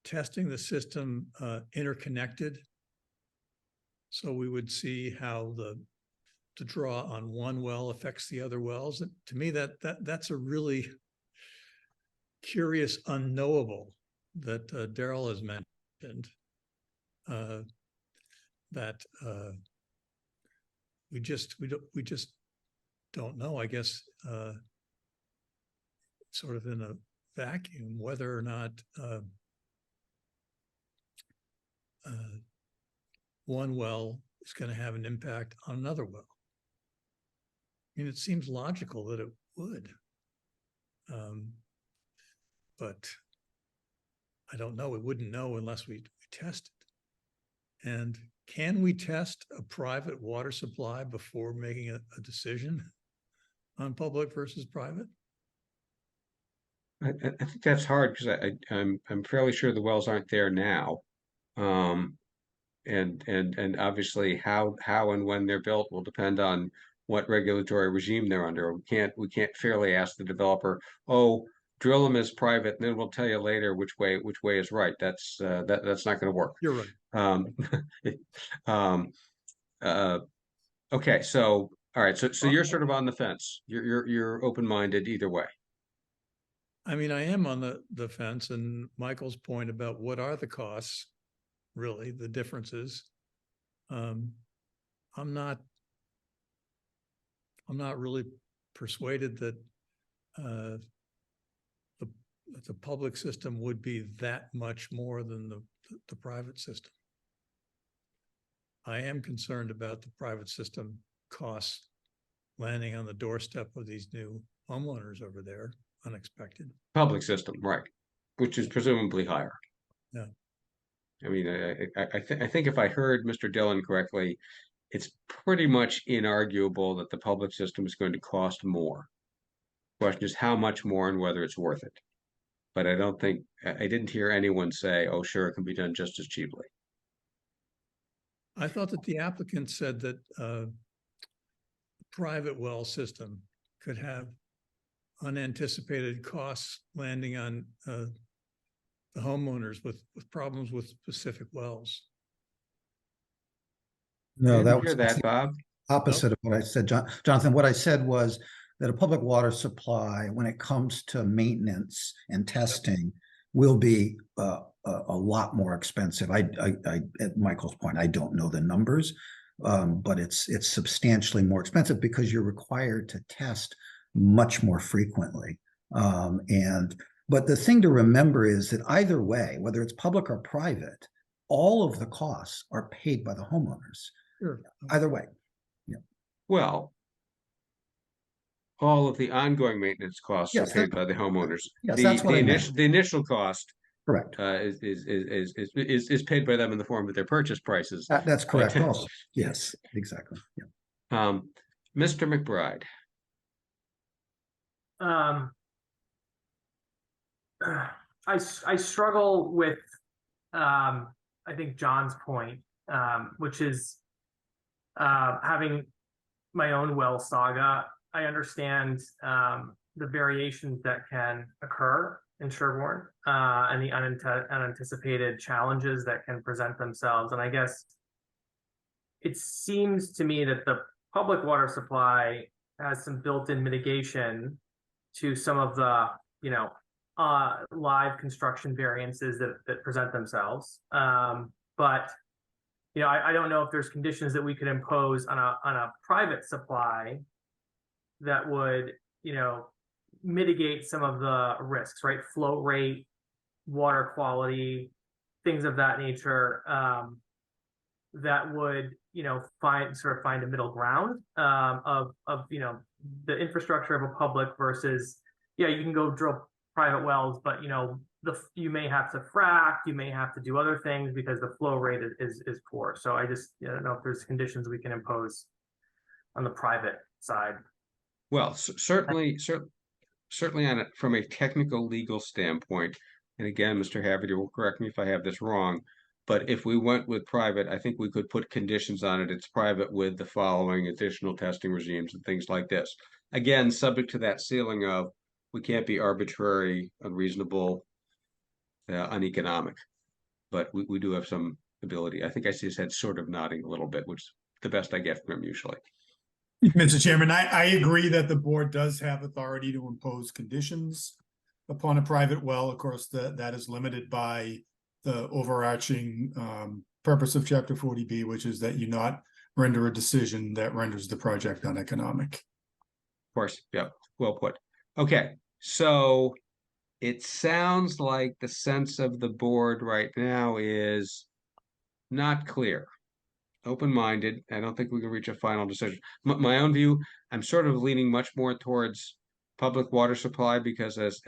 testing the system interconnected, so we would see how the draw on one well affects the other wells. And to me, that's a really curious unknowable that Daryl has mentioned, that we just don't know, I guess, sort of in a vacuum, whether or not one well is going to have an impact on another well. I mean, it seems logical that it would, but I don't know. We wouldn't know unless we test it. And can we test a private water supply before making a decision on public versus private? I think that's hard because I'm fairly sure the wells aren't there now, and obviously how and when they're built will depend on what regulatory regime they're under. We can't fairly ask the developer, oh, drill them as private, and then we'll tell you later which way is right. That's not going to work. You're right. Okay, so all right, so you're sort of on the fence. You're open-minded either way. I mean, I am on the fence, and Michael's point about what are the costs, really, the differences. I'm not really persuaded that the public system would be that much more than the private system. I am concerned about the private system costs landing on the doorstep of these new homeowners over there, unexpected. Public system, right, which is presumably higher. Yeah. I mean, I think if I heard Mr. Dillon correctly, it's pretty much inarguable that the public system is going to cost more. Question is how much more and whether it's worth it. But I don't think, I didn't hear anyone say, oh, sure, it can be done just as cheaply. I thought that the applicant said that private well system could have unanticipated costs landing on the homeowners with problems with specific wells. No, Didn't that hear was that, Bob. opposite of what I said, Jonathan. What I said was that a public water supply, when it comes to maintenance and testing, will be a lot more expensive. At Michael's point, I don't know the numbers, but it's substantially more expensive because you're required to test much more frequently. But the thing to remember is that either way, whether it's public or private, all of the costs are paid by the homeowners. Sure. Either way. Yeah. Well, all of the ongoing maintenance costs are paid by the homeowners. Yes, that's what I meant. The initial cost, correct, is paid by them in the form of their purchase prices. That's correct. Also, yes, exactly. Yeah. Mr. McBride. I struggle with I think John's point, which is having my own well saga. I understand the variations that can occur in Sherborn and the unanticipated challenges that can present themselves. And I guess it seems to me that the public water supply has some built-in mitigation to some of the, live construction variances that present themselves. But I don't know if there's conditions that we could impose on a private supply that would, mitigate some of the risks, right? Flow rate, water quality, things of that nature, that would, find a middle ground of the infrastructure of a public versus, you can go drill private wells, but you may have to frack, you may have to do other things because the flow rate is poor. So I just don't know if there's conditions we can impose on the private side. Well, certainly on it from a technical legal standpoint, and again, Mr. Haverty will correct me if I have this wrong, but if we went with private, I think we could put conditions on it. It's private with the following additional testing regimes and things like this. Again, subject to that ceiling of we can't be arbitrary, unreasonable, uneconomic, but we do have some ability. I think I see his head sort of nodding a little bit, which is the best I get from him usually. Mr. Chairman, I agree that the board does have authority to impose conditions upon a private well. Of course, that is limited by the overarching purpose of Chapter 40B, which is that you not render a decision that renders the project uneconomic. Of course, yeah, well put. Okay, so it sounds like the sense of the board right now is not clear. Open-minded. I don't think we can reach a final decision. My own view, I'm sort of leaning much more towards public water supply because as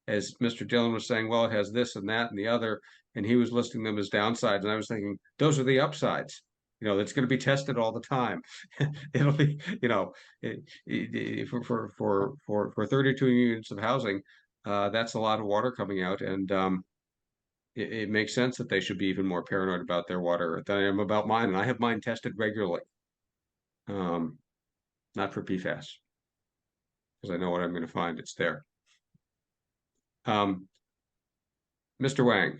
Mr. Dillon was saying, well, it has this and that and the other, and he was listing them as downsides, and I was thinking those are the upsides. It's going to be tested all the time. It'll be, for 32 units of housing, that's a lot of water coming out, and it makes sense that they should be even more paranoid about their water than I am about mine. And I have mine tested regularly. Not for PFAS, because I know what I'm going to find. It's there. Mr. Wang.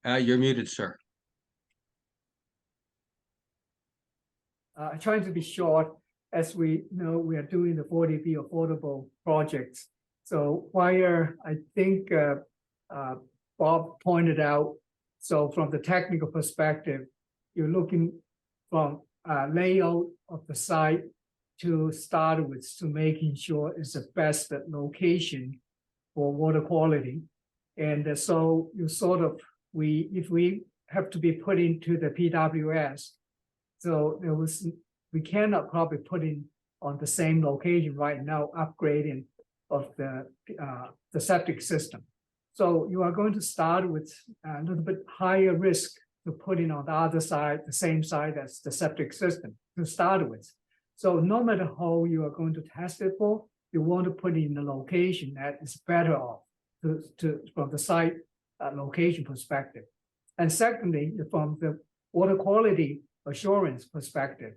You're muted, sir. Trying to be short. As we know, we are doing the 40B affordable projects. So while I think Bob pointed out, so from the technical perspective, you're looking from layout of the site to start with, to making sure it's the best location for water quality. And so you sort of, if we have to be put into the PWS, so we cannot probably put in on the same location right now, upgrading of the septic system. So you are going to start with a little bit higher risk to put in on the other side, the same side as the septic system to start with. So no matter how you are going to test it for, you want to put in the location that is better off from the site location perspective. And secondly, from the water quality assurance perspective.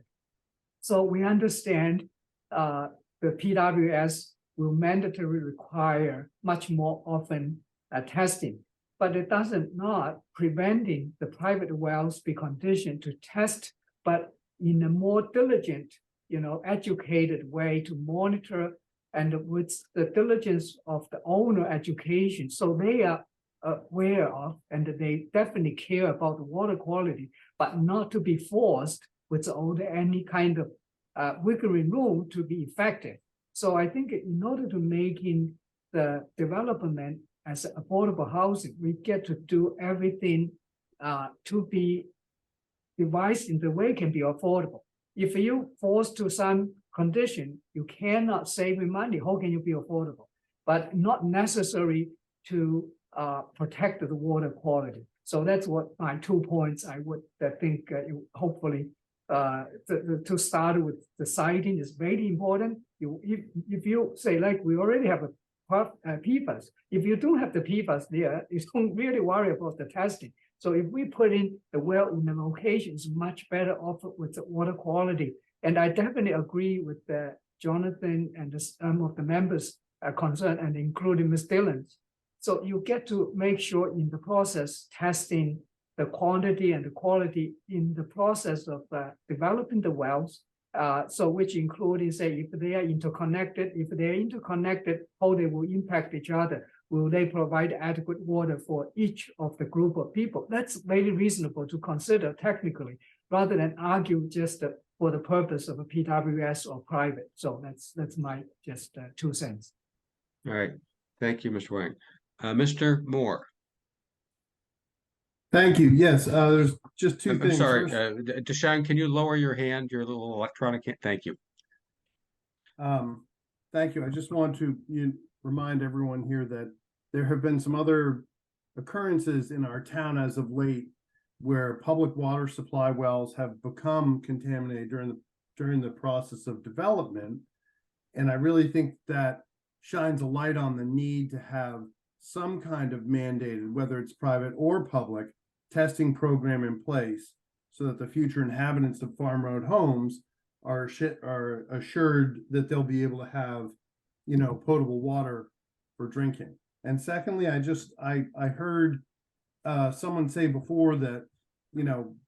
So we understand the PWS will mandatorily require much more often testing, but it doesn't not preventing the private wells be conditioned to test, but in a more diligent, educated way to monitor, and with the diligence of the owner education. So they are aware of, and they definitely care about the water quality, but not to be forced without any kind of wiggling room to be effective. So I think in order to making the development as affordable housing, we get to do everything to be devised in the way it can be affordable. If you force to some condition, you cannot save money. How can you be affordable? But not necessary to protect the water quality. So that's what my 2 points I would think hopefully to start with the siting is very important. If you say, like, we already have a PFAS, if you don't have the PFAS there, you don't really worry about the testing. So if we put in the well in the location, it's much better off with the water quality. And I definitely agree with Jonathan and some of the members concerned, and including Ms. Dillon's. So you get to make sure in the process testing the quantity and the quality in the process of developing the wells. So which including, say, if they are interconnected, how they will impact each other. Will they provide adequate water for each of the group of people? That's very reasonable to consider technically, rather than argue just for the purpose of a PWS or private. So that's my just 2 cents. All right. Thank you, Mr. Wang. Mr. Moore. Thank you. Yes, there's just 2 I'm things. sorry, First, Deshaun, can you lower your hand, your little electronic hand? Thank you. Thank you. I just want to remind everyone here that there have been some other occurrences in our town as of late where public water supply wells have become contaminated during the process of development. And I really think that shines a light on the need to have some kind of mandated, whether it's private or public, testing program in place so that the future inhabitants of Farm Road homes are assured that they'll be able to have, potable water for drinking. And secondly, I heard someone say before that,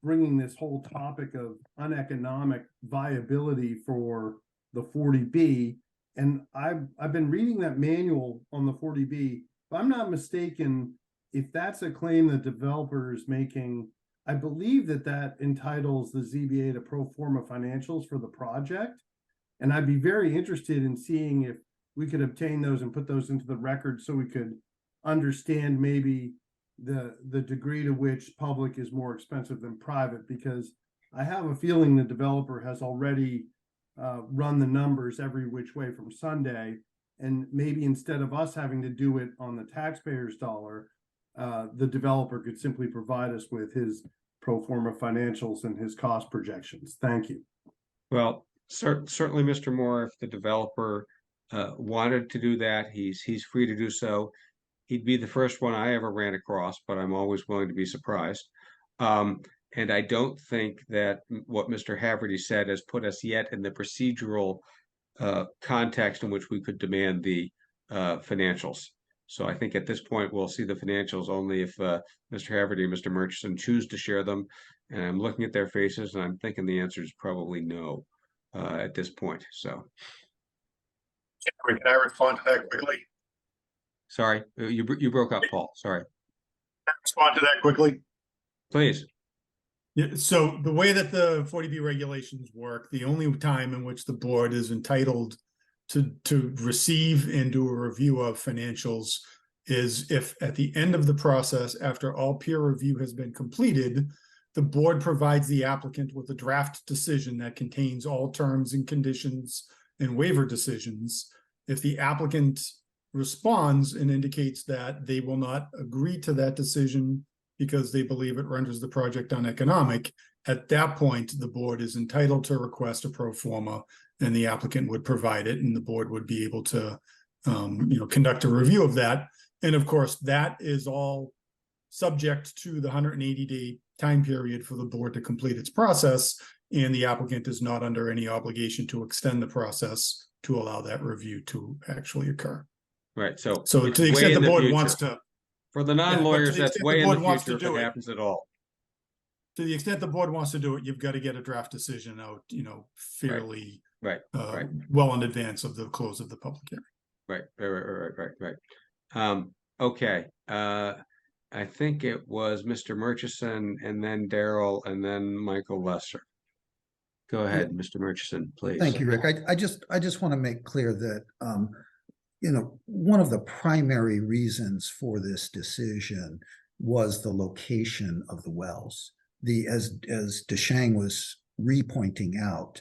bringing this whole topic of uneconomic viability for the 40B, and I've been reading that manual on the 40B. If I'm not mistaken, if that's a claim the developer is making, I believe that entitles the ZBA to pro forma financials for the project. And I'd be very interested in seeing if we could obtain those and put those into the record so we could understand maybe the degree to which public is more expensive than private, because I have a feeling the developer has already run the numbers every which way from Sunday. And maybe instead of us having to do it on the taxpayer's dollar, the developer could simply provide us with his pro forma financials and his cost projections. Thank you. Well, certainly, Mr. Moore, if the developer wanted to do that, he's free to do so. He'd be the first one I ever ran across, but I'm always willing to be surprised. And I don't think that what Mr. Haverty said has put us yet in the procedural context in which we could demand the financials. So I think at this point, we'll see the financials only if Mr. Haverty and Mr. Murchison choose to share them. And I'm looking at their faces and I'm thinking the answer is probably no at this point. So. Can I respond to that quickly? Sorry, you broke up, Paul. Sorry. Can I respond to that quickly? Please. Yeah, so the way that the 40B regulations work, the only time in which the board is entitled to receive and do a review of financials is if at the end of the process, after all peer review has been completed, the board provides the applicant with a draft decision that contains all terms and conditions and waiver decisions. If the applicant responds and indicates that they will not agree to that decision because they believe it renders the project uneconomic, at that point, the board is entitled to request a pro forma, and the applicant would provide it, and the board would be able to, conduct a review of that. And of course, that is all subject to the 180-day time period for the board to complete its process, and the applicant is not under any obligation to extend the process to allow that review to actually occur. Right, so. So it's to the way extent in the board future. wants to. For the Yeah, but to non-lawyers, the that's extent way the in the board wants to future if do it it. happens at all. To the extent the board wants to do it, you've got to get a draft decision out, fairly Right. well in advance of the close of the public hearing. Right. Okay, I think it was Mr. Murchison and then Daryl and then Michael Lesser. Go ahead, Mr. Murchison, please. Thank you, Rick. I just want to make clear that, one of the primary reasons for this decision was the location of the wells. As Deshang was repointing out,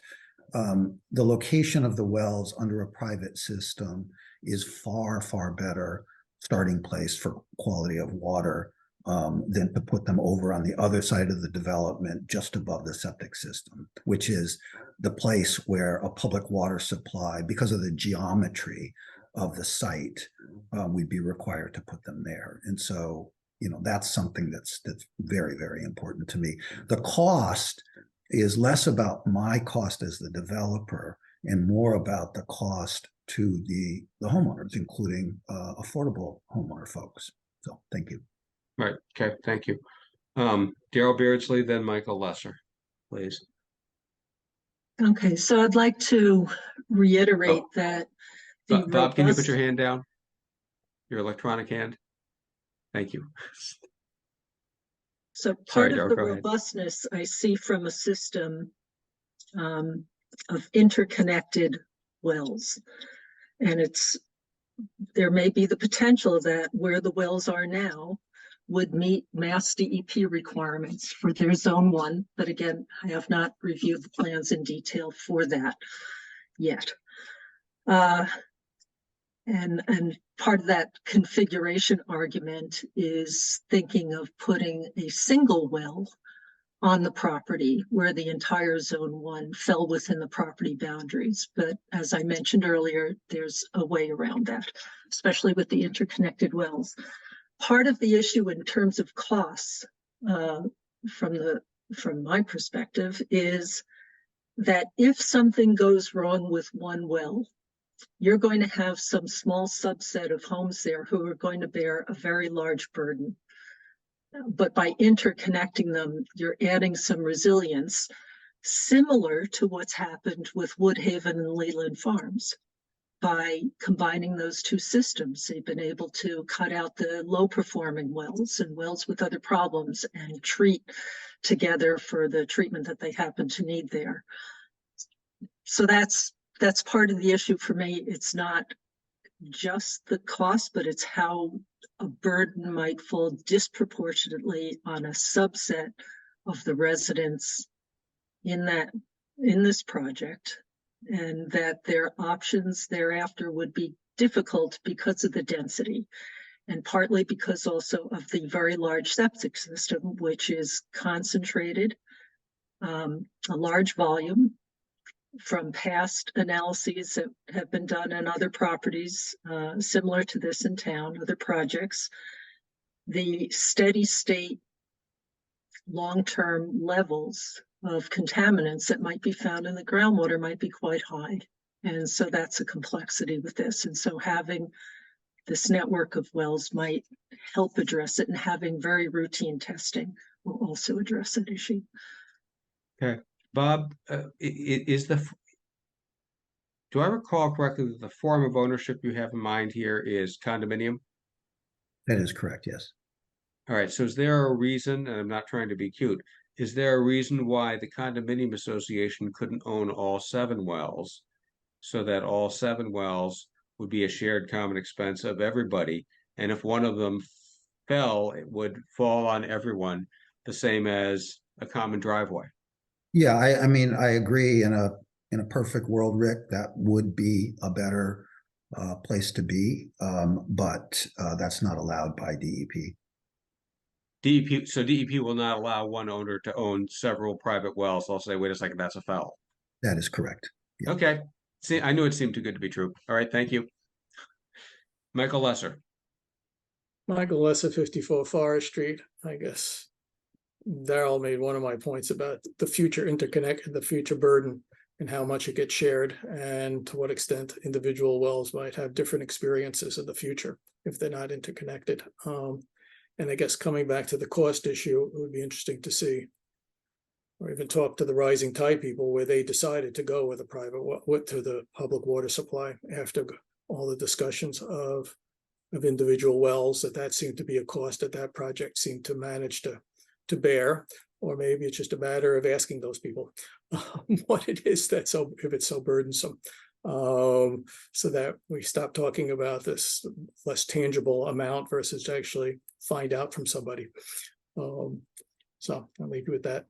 the location of the wells under a private system is far, far better starting place for quality of water than to put them over on the other side of the development just above the septic system, which is the place where a public water supply, because of the geometry of the site, we'd be required to put them there. And so, that's something that's very, very important to me. The cost is less about my cost as the developer and more about the cost to the homeowners, including affordable homeowner folks. So thank you. Right, okay, thank you. Daryl Beardsley, then Michael Lesser, please. Okay, so I'd like to reiterate that the Bob, can you put your hand down? Your electronic hand? Thank you. So part of the robustness I see from a system of interconnected wells. And there may be the potential that where the wells are now would meet Mass DEP requirements for their zone 1. But again, I have not reviewed the plans in detail for that yet. And part of that configuration argument is thinking of putting a single well on the property where the entire zone 1 fell within the property boundaries. But as I mentioned earlier, there's a way around that, especially with the interconnected wells. Part of the issue in terms of costs from my perspective is that if something goes wrong with one well, you're going to have some small subset of homes there who are going to bear a very large burden. But by interconnecting them, you're adding some resilience, similar to what's happened with Woodhaven and Leland Farms. By combining those two systems, they've been able to cut out the low-performing wells and wells with other problems and treat together for the treatment that they happen to need there. So that's part of the issue for me. It's not just the cost, but it's how a burden might fall disproportionately on a subset of the residents in this project, and that their options thereafter would be difficult because of the density, and partly because also of the very large septic system, which is concentrated, a large volume. From past analyses that have been done on other properties similar to this in town, other projects, the steady state long-term levels of contaminants that might be found in the groundwater might be quite high. And so that's a complexity with this. And so having this network of wells might help address it, and having very routine testing will also address that issue. Okay. Bob, do I recall correctly that the form of ownership you have in mind here is condominium? That is correct, yes. All right, so is there a reason, and I'm not trying to be cute, is there a reason why the condominium association couldn't own all 7 wells? So that all 7 wells would be a shared common expense of everybody. And if one of them fell, it would fall on everyone, the same as a common driveway. Yeah, I mean, I agree. In a perfect world, Rick, that would be a better place to be. But that's not allowed by DEP. So DEP will not allow one owner to own several private wells. I'll say, wait a second, that's a foul. That is correct. Yeah. Okay. See, I knew it seemed too good to be true. All right, thank you. Michael Lesser. Michael Lesser, 54 Forest Street. I guess Darrell made one of my points about the future interconnect, the future burden, and how much it gets shared, and to what extent individual wells might have different experiences in the future if they're not interconnected. And I guess coming back to the cost issue, it would be interesting to see, or even talk to the rising tide people where they decided to go with a private, to the public water supply after all the discussions of individual wells, that seemed to be a cost that project seemed to manage to bear. Or maybe it's just a matter of asking those people what it is if it's so burdensome, so that we stop talking about this less tangible amount versus to actually find out from somebody. So I'll leave you with that.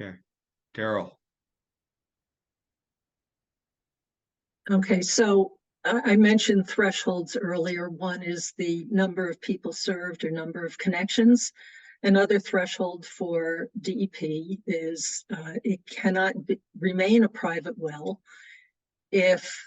Okay, Darrell. Okay, so I mentioned thresholds earlier. One is the number of people served or number of connections. Another threshold for DEP is it cannot remain a private well if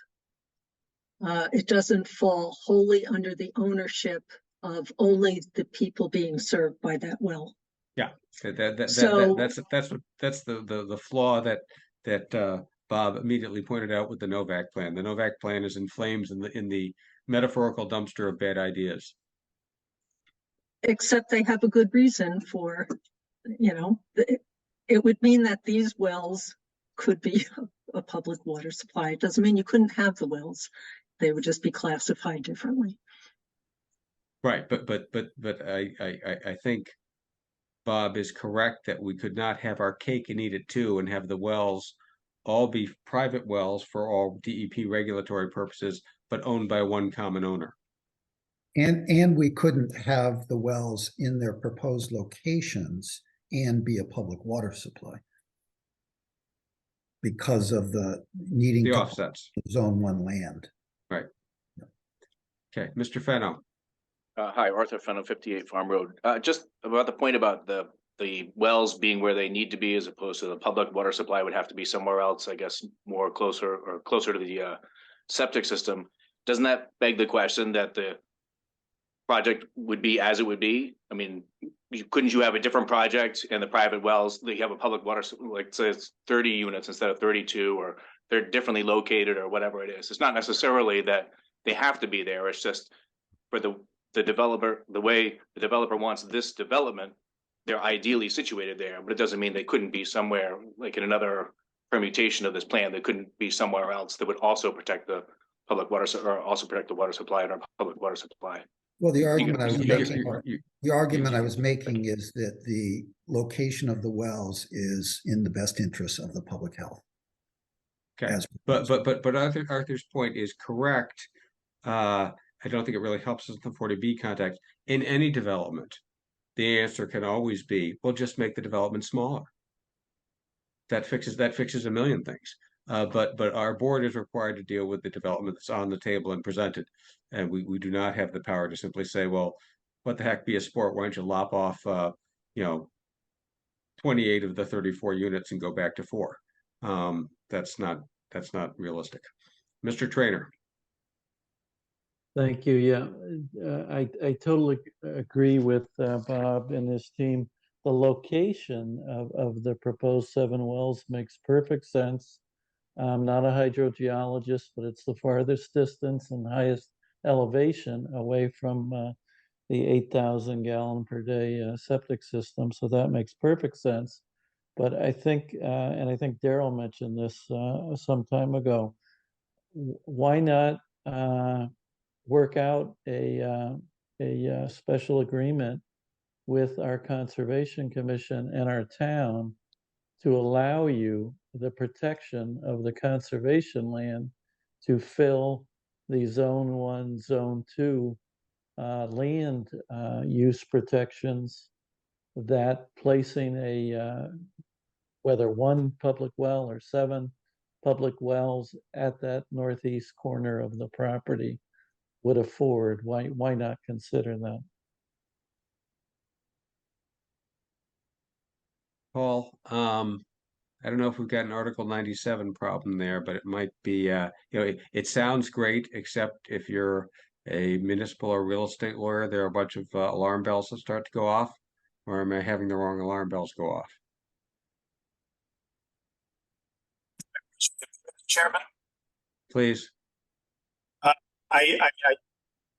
it doesn't fall wholly under the ownership of only the people being served by that well. Yeah, that's the flaw that Bob immediately pointed out with the Novak plan. The Novak plan is in flames in the metaphorical dumpster of bad ideas. Except they have a good reason for, it would mean that these wells could be a public water supply. It doesn't mean you couldn't have the wells. They would just be classified differently. Right, but I think Bob is correct that we could not have our cake and eat it too, and have the wells all be private wells for all DEP regulatory purposes, but owned by one common owner. And we couldn't have the wells in their proposed locations and be a public water supply because of the needing the to offsets. Zone 1 land. Right. Okay, Mr. Fenno. Hi, Arthur Fenno, 58 Farm Road. Just about the point about the wells being where they need to be as opposed to the public water supply would have to be somewhere else, I guess, more closer to the septic system. Doesn't that beg the question that the project would be as it would be? I mean, couldn't you have a different project and the private wells, they have a public water, like say it's 30 units instead of 32, or they're differently located or whatever it is. It's not necessarily that they have to be there. It's just for the developer, the way the developer wants this development, they're ideally situated there, but it doesn't mean they couldn't be somewhere like in another permutation of this plan. They couldn't be somewhere else that would also protect the public water or also protect the water supply and our public water supply. Well, the argument I was making is that the location of the wells is in the best interest of the public health. Okay, but Arthur's point is correct. I don't think it really helps us in the 40B context. In any development, the answer can always be, well, just make the development smaller. That fixes a million things. But our board is required to deal with the development that's on the table and presented. And we do not have the power to simply say, well, what the heck, be a sport, why don't you lop off 28 of the 34 units and go back to 4. That's not realistic. Mr. Trainer. Thank you. Yeah, I totally agree with Bob and his team. The location of the proposed 7 wells makes perfect sense. I'm not a hydrogeologist, but it's the farthest distance and highest elevation away from the 8,000 gallon per day septic system. So that makes perfect sense. But I think, and I think Darrell mentioned this some time ago, why not work out a special agreement with our Conservation Commission and our town to allow you the protection of the conservation land to fill the Zone 1, Zone 2 land use protections, that placing a whether one public well or 7 public wells at that northeast corner of the property would afford. Why not consider that? Paul, I don't know if we've got an Article 97 problem there, but it might be, it sounds great, except if you're a municipal or real estate lawyer, there are a bunch of alarm bells that start to go off, or am I having the wrong alarm bells go off? Chairman, Please. I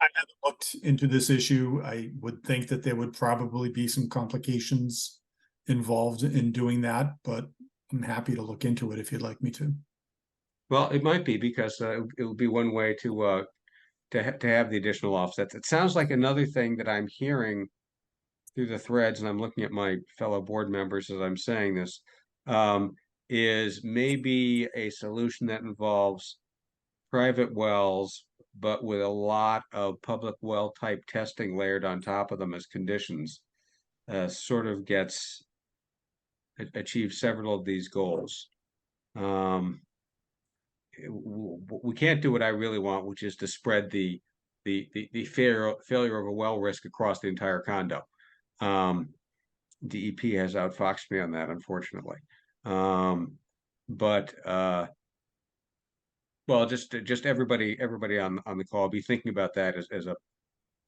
haven't looked into this issue. I would think that there would probably be some complications involved in doing that, but I'm happy to look into it if you'd like me to. Well, it might be because it would be one way to have the additional offsets. It sounds like another thing that I'm hearing through the threads, and I'm looking at my fellow board members as I'm saying this, is maybe a solution that involves private wells, but with a lot of public well type testing layered on top of them as conditions, sort of achieves several of these goals. We can't do what I really want, which is to spread the failure of a well risk across the entire condo. DEP has outfoxed me on that, unfortunately. Well, just everybody on the call be thinking about that as a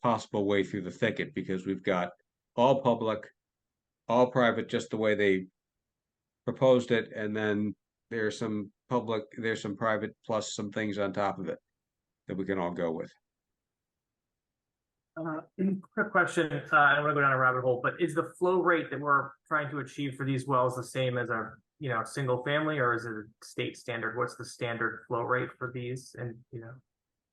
possible way through the thicket, because we've got all public, all private, just the way they proposed it, and then there's some public, there's some private, plus some things on top of it that we can all go with. Quick question, I don't want to go down a rabbit hole, but is the flow rate that we're trying to achieve for these wells the same as our, single family, or is it a state standard? What's the standard flow rate for these? And,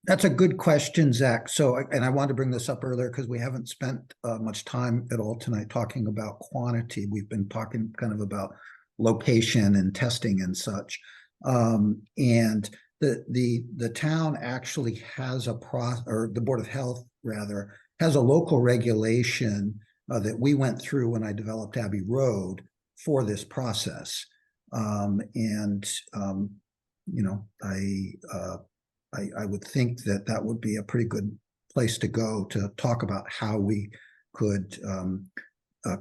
That's a good question, Zach. So, and I wanted to bring this up earlier because we haven't spent much time at all tonight talking about quantity. We've been talking kind of about location and testing and such. And the town actually has or the Board of Health rather has a local regulation that we went through when I developed Abbey Road for this process. I would think that would be a pretty good place to go to talk about how we could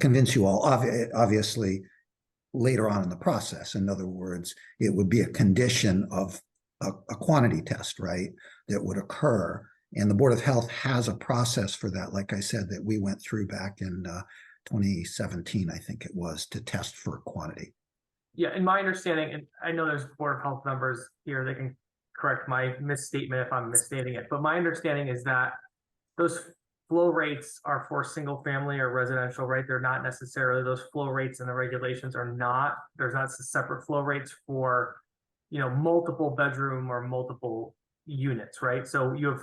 convince you all. Obviously, later on in the process, in other words, it would be a condition of a quantity test, right, that would occur. And the Board of Health has a process for that, like I said, that we went through back in 2017, I think it was, to test for quantity. Yeah, in my understanding, and I know there's Board of Health members here, they can correct my misstatement if I'm misstating it, but my understanding is that those flow rates are for single family or residential, right? They're not necessarily, those flow rates and the regulations are not, there's not separate flow rates for, multiple bedroom or multiple units, right? So you have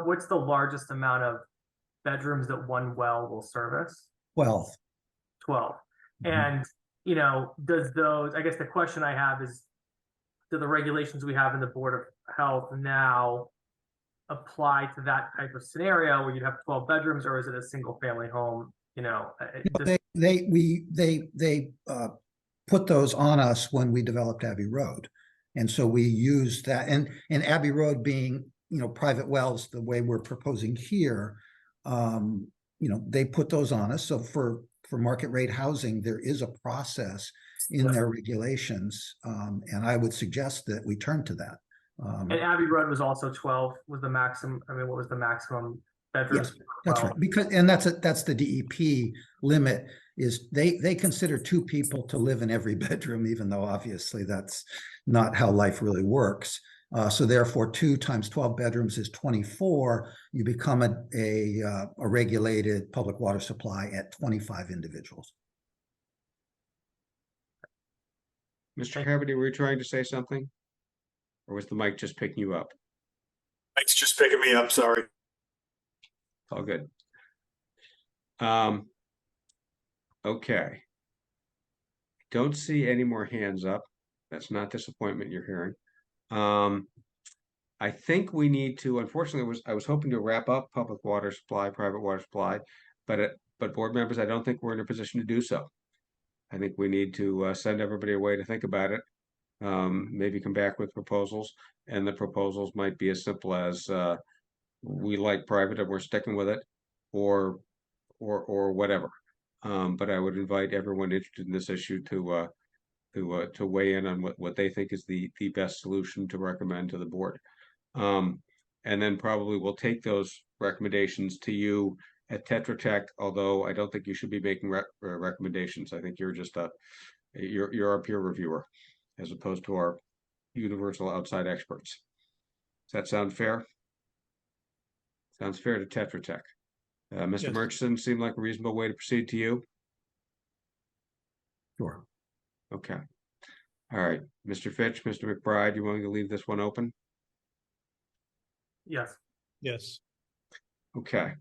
what's the largest amount of bedrooms that one well will service? 12. 12. And, does those, I guess the question I have is, do the regulations we have in the Board of Health now apply to that type of scenario where you have 12 bedrooms, or is it a single family home? They put those on us when we developed Abbey Road. And so we used that, and Abbey Road being, private wells, the way we're proposing here, they put those on us. So for market rate housing, there is a process in their regulations. And I would suggest that we turn to that. And Abbey Road was also 12 was the maximum. I mean, what was the maximum bedrooms? Yes, that's right. That's the DEP limit, is they consider 2 people to live in every bedroom, even though obviously that's not how life really works. So therefore 2 times 12 bedrooms is 24. You become a regulated public water supply at 25 individuals. Mr. Haverty, were you trying to say something? Or was the mic just picking you up? It's just picking me up, sorry. All good. Okay. Don't see any more hands up. That's not disappointment you're hearing. I think we need to, unfortunately, I was hoping to wrap up public water supply, private water supply, but board members, I don't think we're in a position to do so. I think we need to send everybody away to think about it. Maybe come back with proposals, and the proposals might be as simple as we like private and we're sticking with it, or whatever. But I would invite everyone interested in this issue to weigh in on what they think is the best solution to recommend to the board. And then probably we'll take those recommendations to you at Tetra Tech, although I don't think you should be making recommendations. I think you're just you're our peer reviewer as opposed to our universal outside experts. Does that sound fair? Sounds fair to Tetra Tech. Mr. Yes. Murchison, seemed like a reasonable way to proceed to you? Sure. Okay. All right. Mr. Fitch, Mr. McBride, you willing to leave this one open? Yes. Yes. Okay.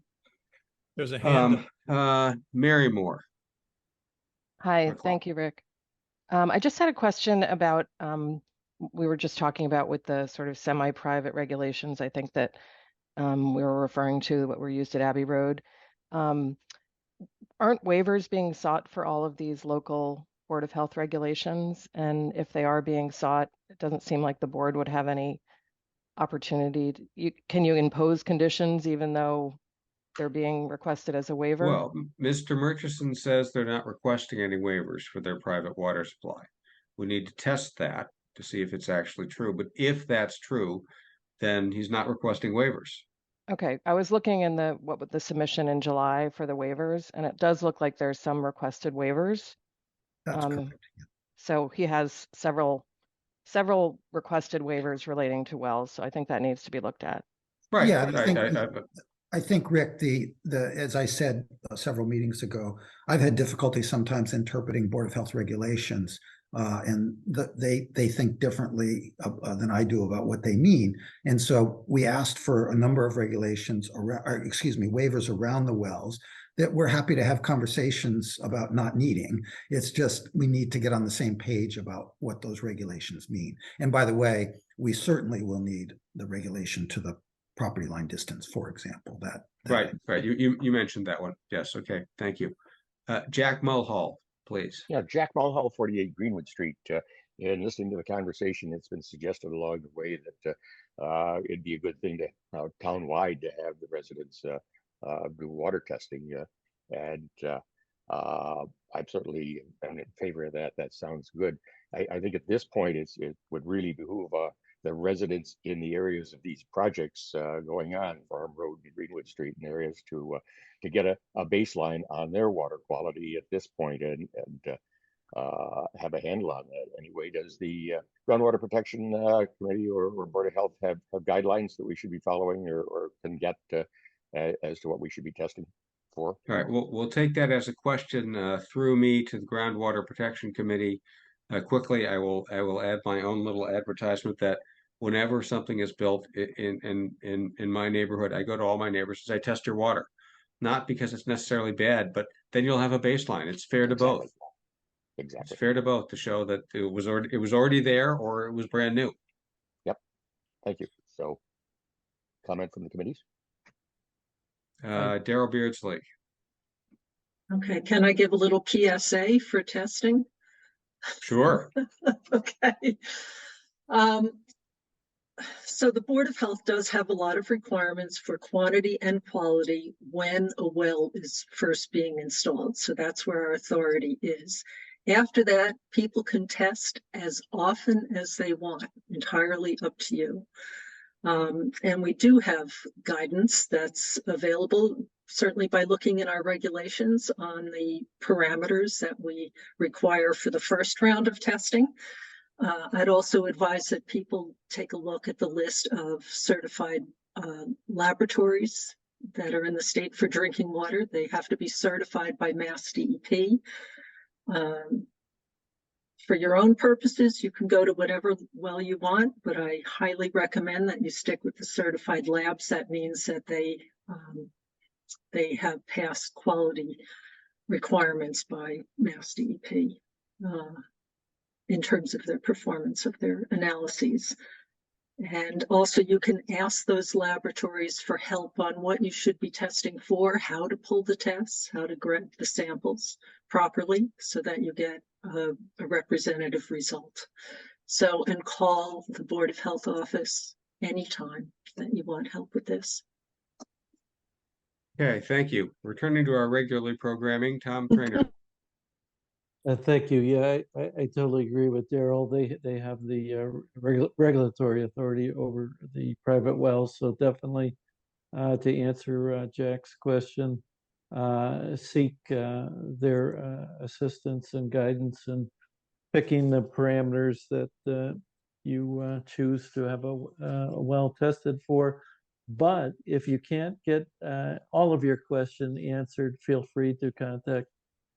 There's a hand. Mary Moore. Hi, thank you, Rick. I just had a question about, we were just talking about with the sort of semi-private regulations, I think that we were referring to what were used at Abbey Road. Aren't waivers being sought for all of these local Board of Health regulations? And if they are being sought, it doesn't seem like the board would have any opportunity. Can you impose conditions even though they're being requested as a waiver? Well, Mr. Murchison says they're not requesting any waivers for their private water supply. We need to test that to see if it's actually true. But if that's true, then he's not requesting waivers. Okay, I was looking in the submission in July for the waivers, and it does look like there's some requested waivers. That's correct. So he has several requested waivers relating to wells. So I think that needs to be looked at. Right. Yeah, I think, Rick, as I said several meetings ago, I've had difficulty sometimes interpreting Board of Health regulations, and they think differently than I do about what they mean. And so we asked for a number of regulations, waivers around the wells that we're happy to have conversations about not needing. It's just we need to get on the same page about what those regulations mean. And by the way, we certainly will need the regulation to the property line distance, for example. Right. You mentioned that one. Yes. Okay. Thank you. Jack Mulhall, please. Yeah, Jack Mulhall, 48 Greenwood Street. And listening to the conversation, it's been suggested along the way that it'd be a good thing to town-wide to have the residents do water testing. And I'm certainly in favor of that. That sounds good. I think at this point, it would really behoove the residents in the areas of these projects going on, Farm Road and Greenwood Street and areas, to get a baseline on their water quality at this point and have a handle on that. Anyway, does the Groundwater Protection Committee or Board of Health have guidelines that we should be following or can get as to what we should be testing for? All right, we'll take that as a question through me to the Groundwater Protection Committee. Quickly, I will add my own little advertisement that whenever something is built in my neighborhood, I go to all my neighbors and say, test your water. Not because it's necessarily bad, but then you'll have a baseline. It's fair to both. Exactly. It's fair to both to show that it was already there or it was brand new. Yep. Thank you. So, comment from the committees? Daryl Beardsley. Okay, can I give a little PSA for testing? Sure. Okay. So the Board of Health does have a lot of requirements for quantity and quality when a well is first being installed. So that's where our authority is. After that, people can test as often as they want, entirely up to you. And we do have guidance that's available, certainly by looking in our regulations on the parameters that we require for the first round of testing. I'd also advise that people take a look at the list of certified laboratories that are in the state for drinking water. They have to be certified by Mass DEP. For your own purposes, you can go to whatever well you want, but I highly recommend that you stick with the certified labs. That means that they they have passed quality requirements by Mass DEP in terms of their performance of their analyses. And also you can ask those laboratories for help on what you should be testing for, how to pull the tests, how to grab the samples properly so that you get a representative result. So, and call the Board of Health office anytime that you want help with this. Okay, thank you. Returning to our regularly programming, Tom Trainer. Thank you. Yeah, I totally agree with Daryl. They have the regulatory authority over the private wells. So definitely to answer Jack's question, seek their assistance and guidance in picking the parameters that you choose to have a well tested for. But if you can't get all of your question answered, feel free to contact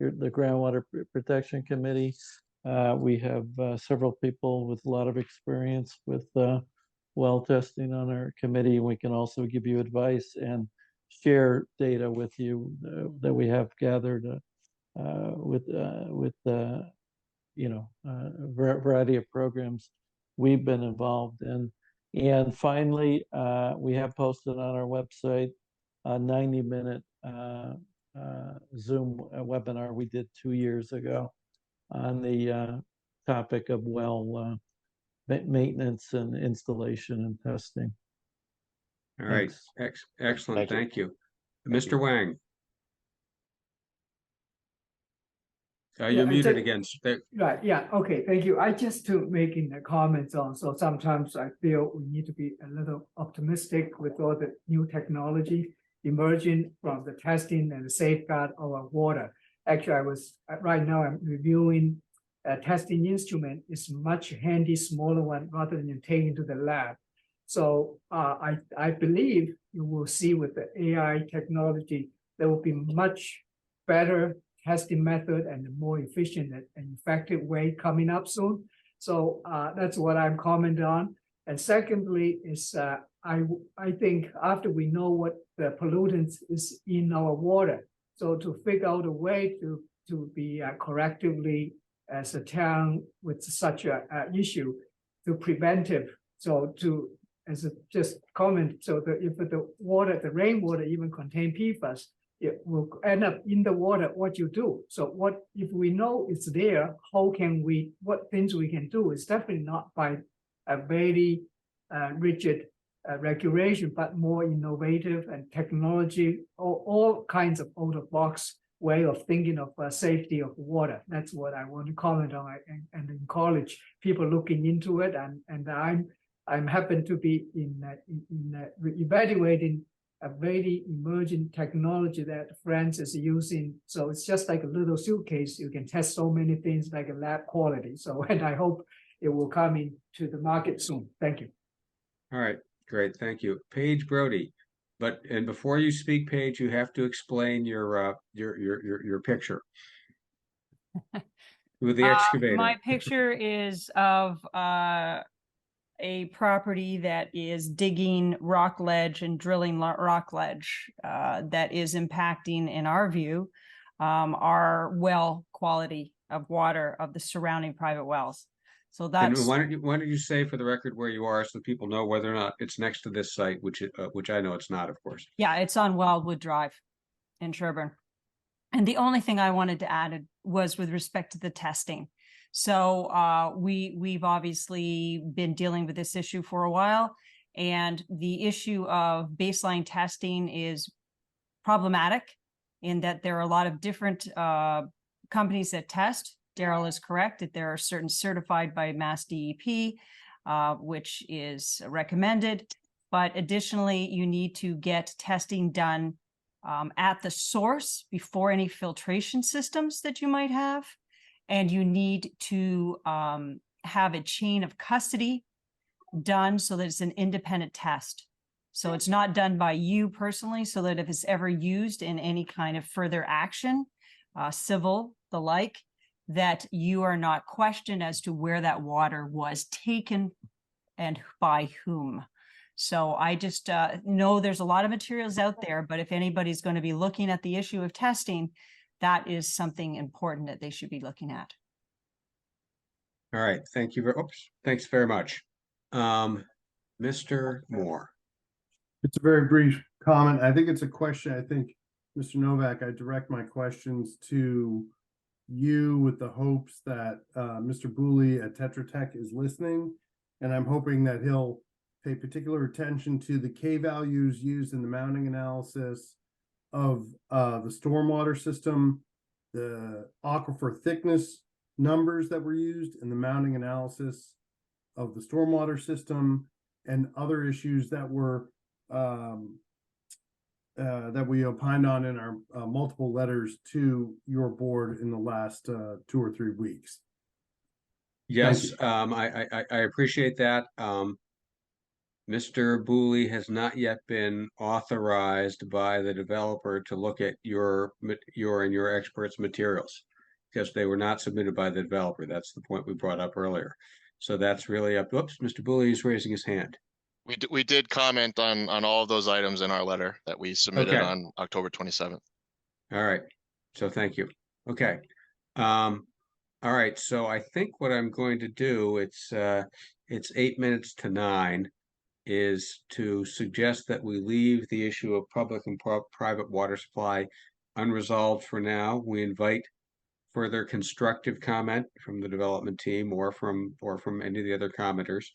the Groundwater Protection Committee. We have several people with a lot of experience with well testing on our committee. We can also give you advice and share data with you that we have gathered with variety of programs we've been involved in. And finally, we have posted on our website a 90-minute Zoom webinar we did 2 years ago on the topic of well maintenance and installation and testing. All right, excellent, thank you. Mr. Wang. You're muted again. Right, yeah, okay, thank you. I just to making the comments on, so sometimes I feel we need to be a little optimistic with all the new technology emerging from the testing and the safeguard of our water. Actually, right now I'm reviewing a testing instrument. It's much handy, smaller one rather than taking to the lab. So I believe you will see with the AI technology, there will be much better testing method and a more efficient and effective way coming up soon. So that's what I'm commenting on. And secondly is I think after we know what the pollutants is in our water, so to figure out a way to be correctively as a town with such a issue to preventive. So to as a just comment, so that if the rainwater even contain PFAS, it will end up in the water, what you do. So what if we know it's there, what things we can do is definitely not by a very rigid regulation, but more innovative and technology, all kinds of out-of-box way of thinking of safety of water. That's what I want to comment on and encourage people looking into it. And I'm happen to be in evaluating a very emerging technology that France is using. So it's just like a little suitcase. You can test so many things like a lab quality. So, and I hope it will come into the market soon. Thank you. All right, great, thank you. Paige Brody, and before you speak, Paige, you have to explain your picture with the excavator. My picture is of a property that is digging rock ledge and drilling rock ledge that is impacting, in our view, our well quality of water of the surrounding private wells. So that's. And why don't you say for the record where you are so people know whether or not it's next to this site, which I know it's not, of course. Yeah, it's on Wildwood Drive in Sherborn. And the only thing I wanted to add was with respect to the testing. So we've obviously been dealing with this issue for a while, and the issue of baseline testing is problematic in that there are a lot of different companies that test. Daryl is correct that there are certain certified by Mass DEP, which is recommended. But additionally, you need to get testing done at the source before any filtration systems that you might have. And you need to have a chain of custody done so that it's an independent test. So it's not done by you personally, so that if it's ever used in any kind of further action, civil, the like, that you are not questioned as to where that water was taken and by whom. So I just know there's a lot of materials out there, but if anybody's going to be looking at the issue of testing, that is something important that they should be looking at. All right, thank you. Thanks very much. Mr. Moore. It's a very brief comment. I think it's a question. I think, Mr. Novak, I direct my questions to you with the hopes that Mr. Booley at Tetra Tech is listening. And I'm hoping that he'll pay particular attention to the K values used in the mounting analysis of the stormwater system, the aquifer thickness numbers that were used in the mounting analysis of the stormwater system, and other issues that were that we opined on in our multiple letters to your board in the last 2 or 3 weeks. Yes, I appreciate that. Mr. Booley has not yet been authorized by the developer to look at your and your experts' materials because they were not submitted by the developer. That's the point we brought up earlier. So that's really up. Whoops, Mr. Booley is raising his hand. We did comment on all of those items in our letter that we submitted on October 27th. All right. So thank you. Okay. All right. So I think what I'm going to do, it's 8 minutes to 9, is to suggest that we leave the issue of public and private water supply unresolved for now. We invite further constructive comment from the development team or from any of the other commenters.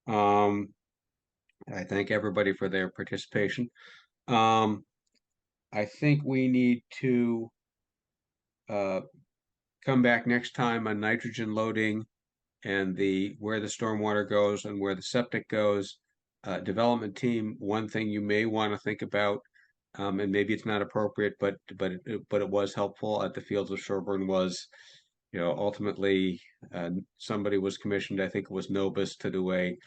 I thank everybody for their participation. I think we need to come back next time on nitrogen loading and where the stormwater goes and where the septic goes. Development team, one thing you may want to think about, and maybe it's not appropriate, but it was helpful at the Fields of Sherborn was, ultimately somebody was commissioned, I think it was Novus, to do a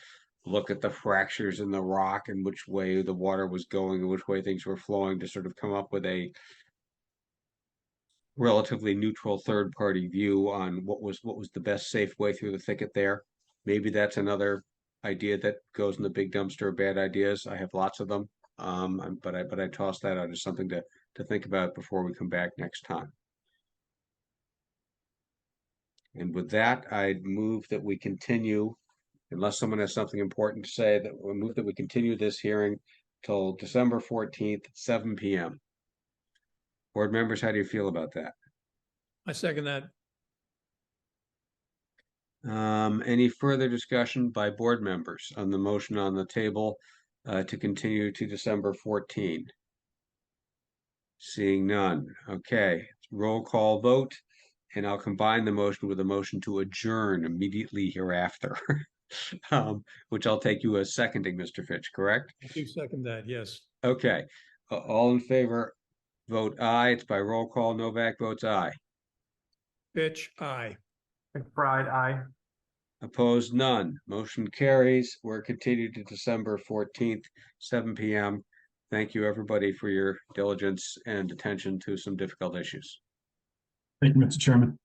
look at the fractures in the rock and which way the water was going and which way things were flowing to sort of come up with a relatively neutral third-party view on what was the best safe way through the thicket there. Maybe that's another idea that goes in the big dumpster of bad ideas. I have lots of them, but I toss that out as something to think about before we come back next time. And with that, I'd move that we continue, unless someone has something important to say, that we'll move that we continue this hearing till December 14th, 7 p.m. Board members, how do you feel about that? I second that. Any further discussion by board members on the motion on the table to continue to December 14? Seeing none. Okay, roll call vote, and I'll combine the motion with a motion to adjourn immediately hereafter, which I'll take you as seconding, Mr. Fitch, correct? I do second that, yes. Okay, all in favor, vote aye. It's by roll call. Novak votes aye. Fitch, aye. McBride, aye. Opposed, none. Motion carries. We're continued to December 14th, 7 p.m. Thank you, everybody, for your diligence and attention to some difficult issues. Thank you, Mr. Chairman.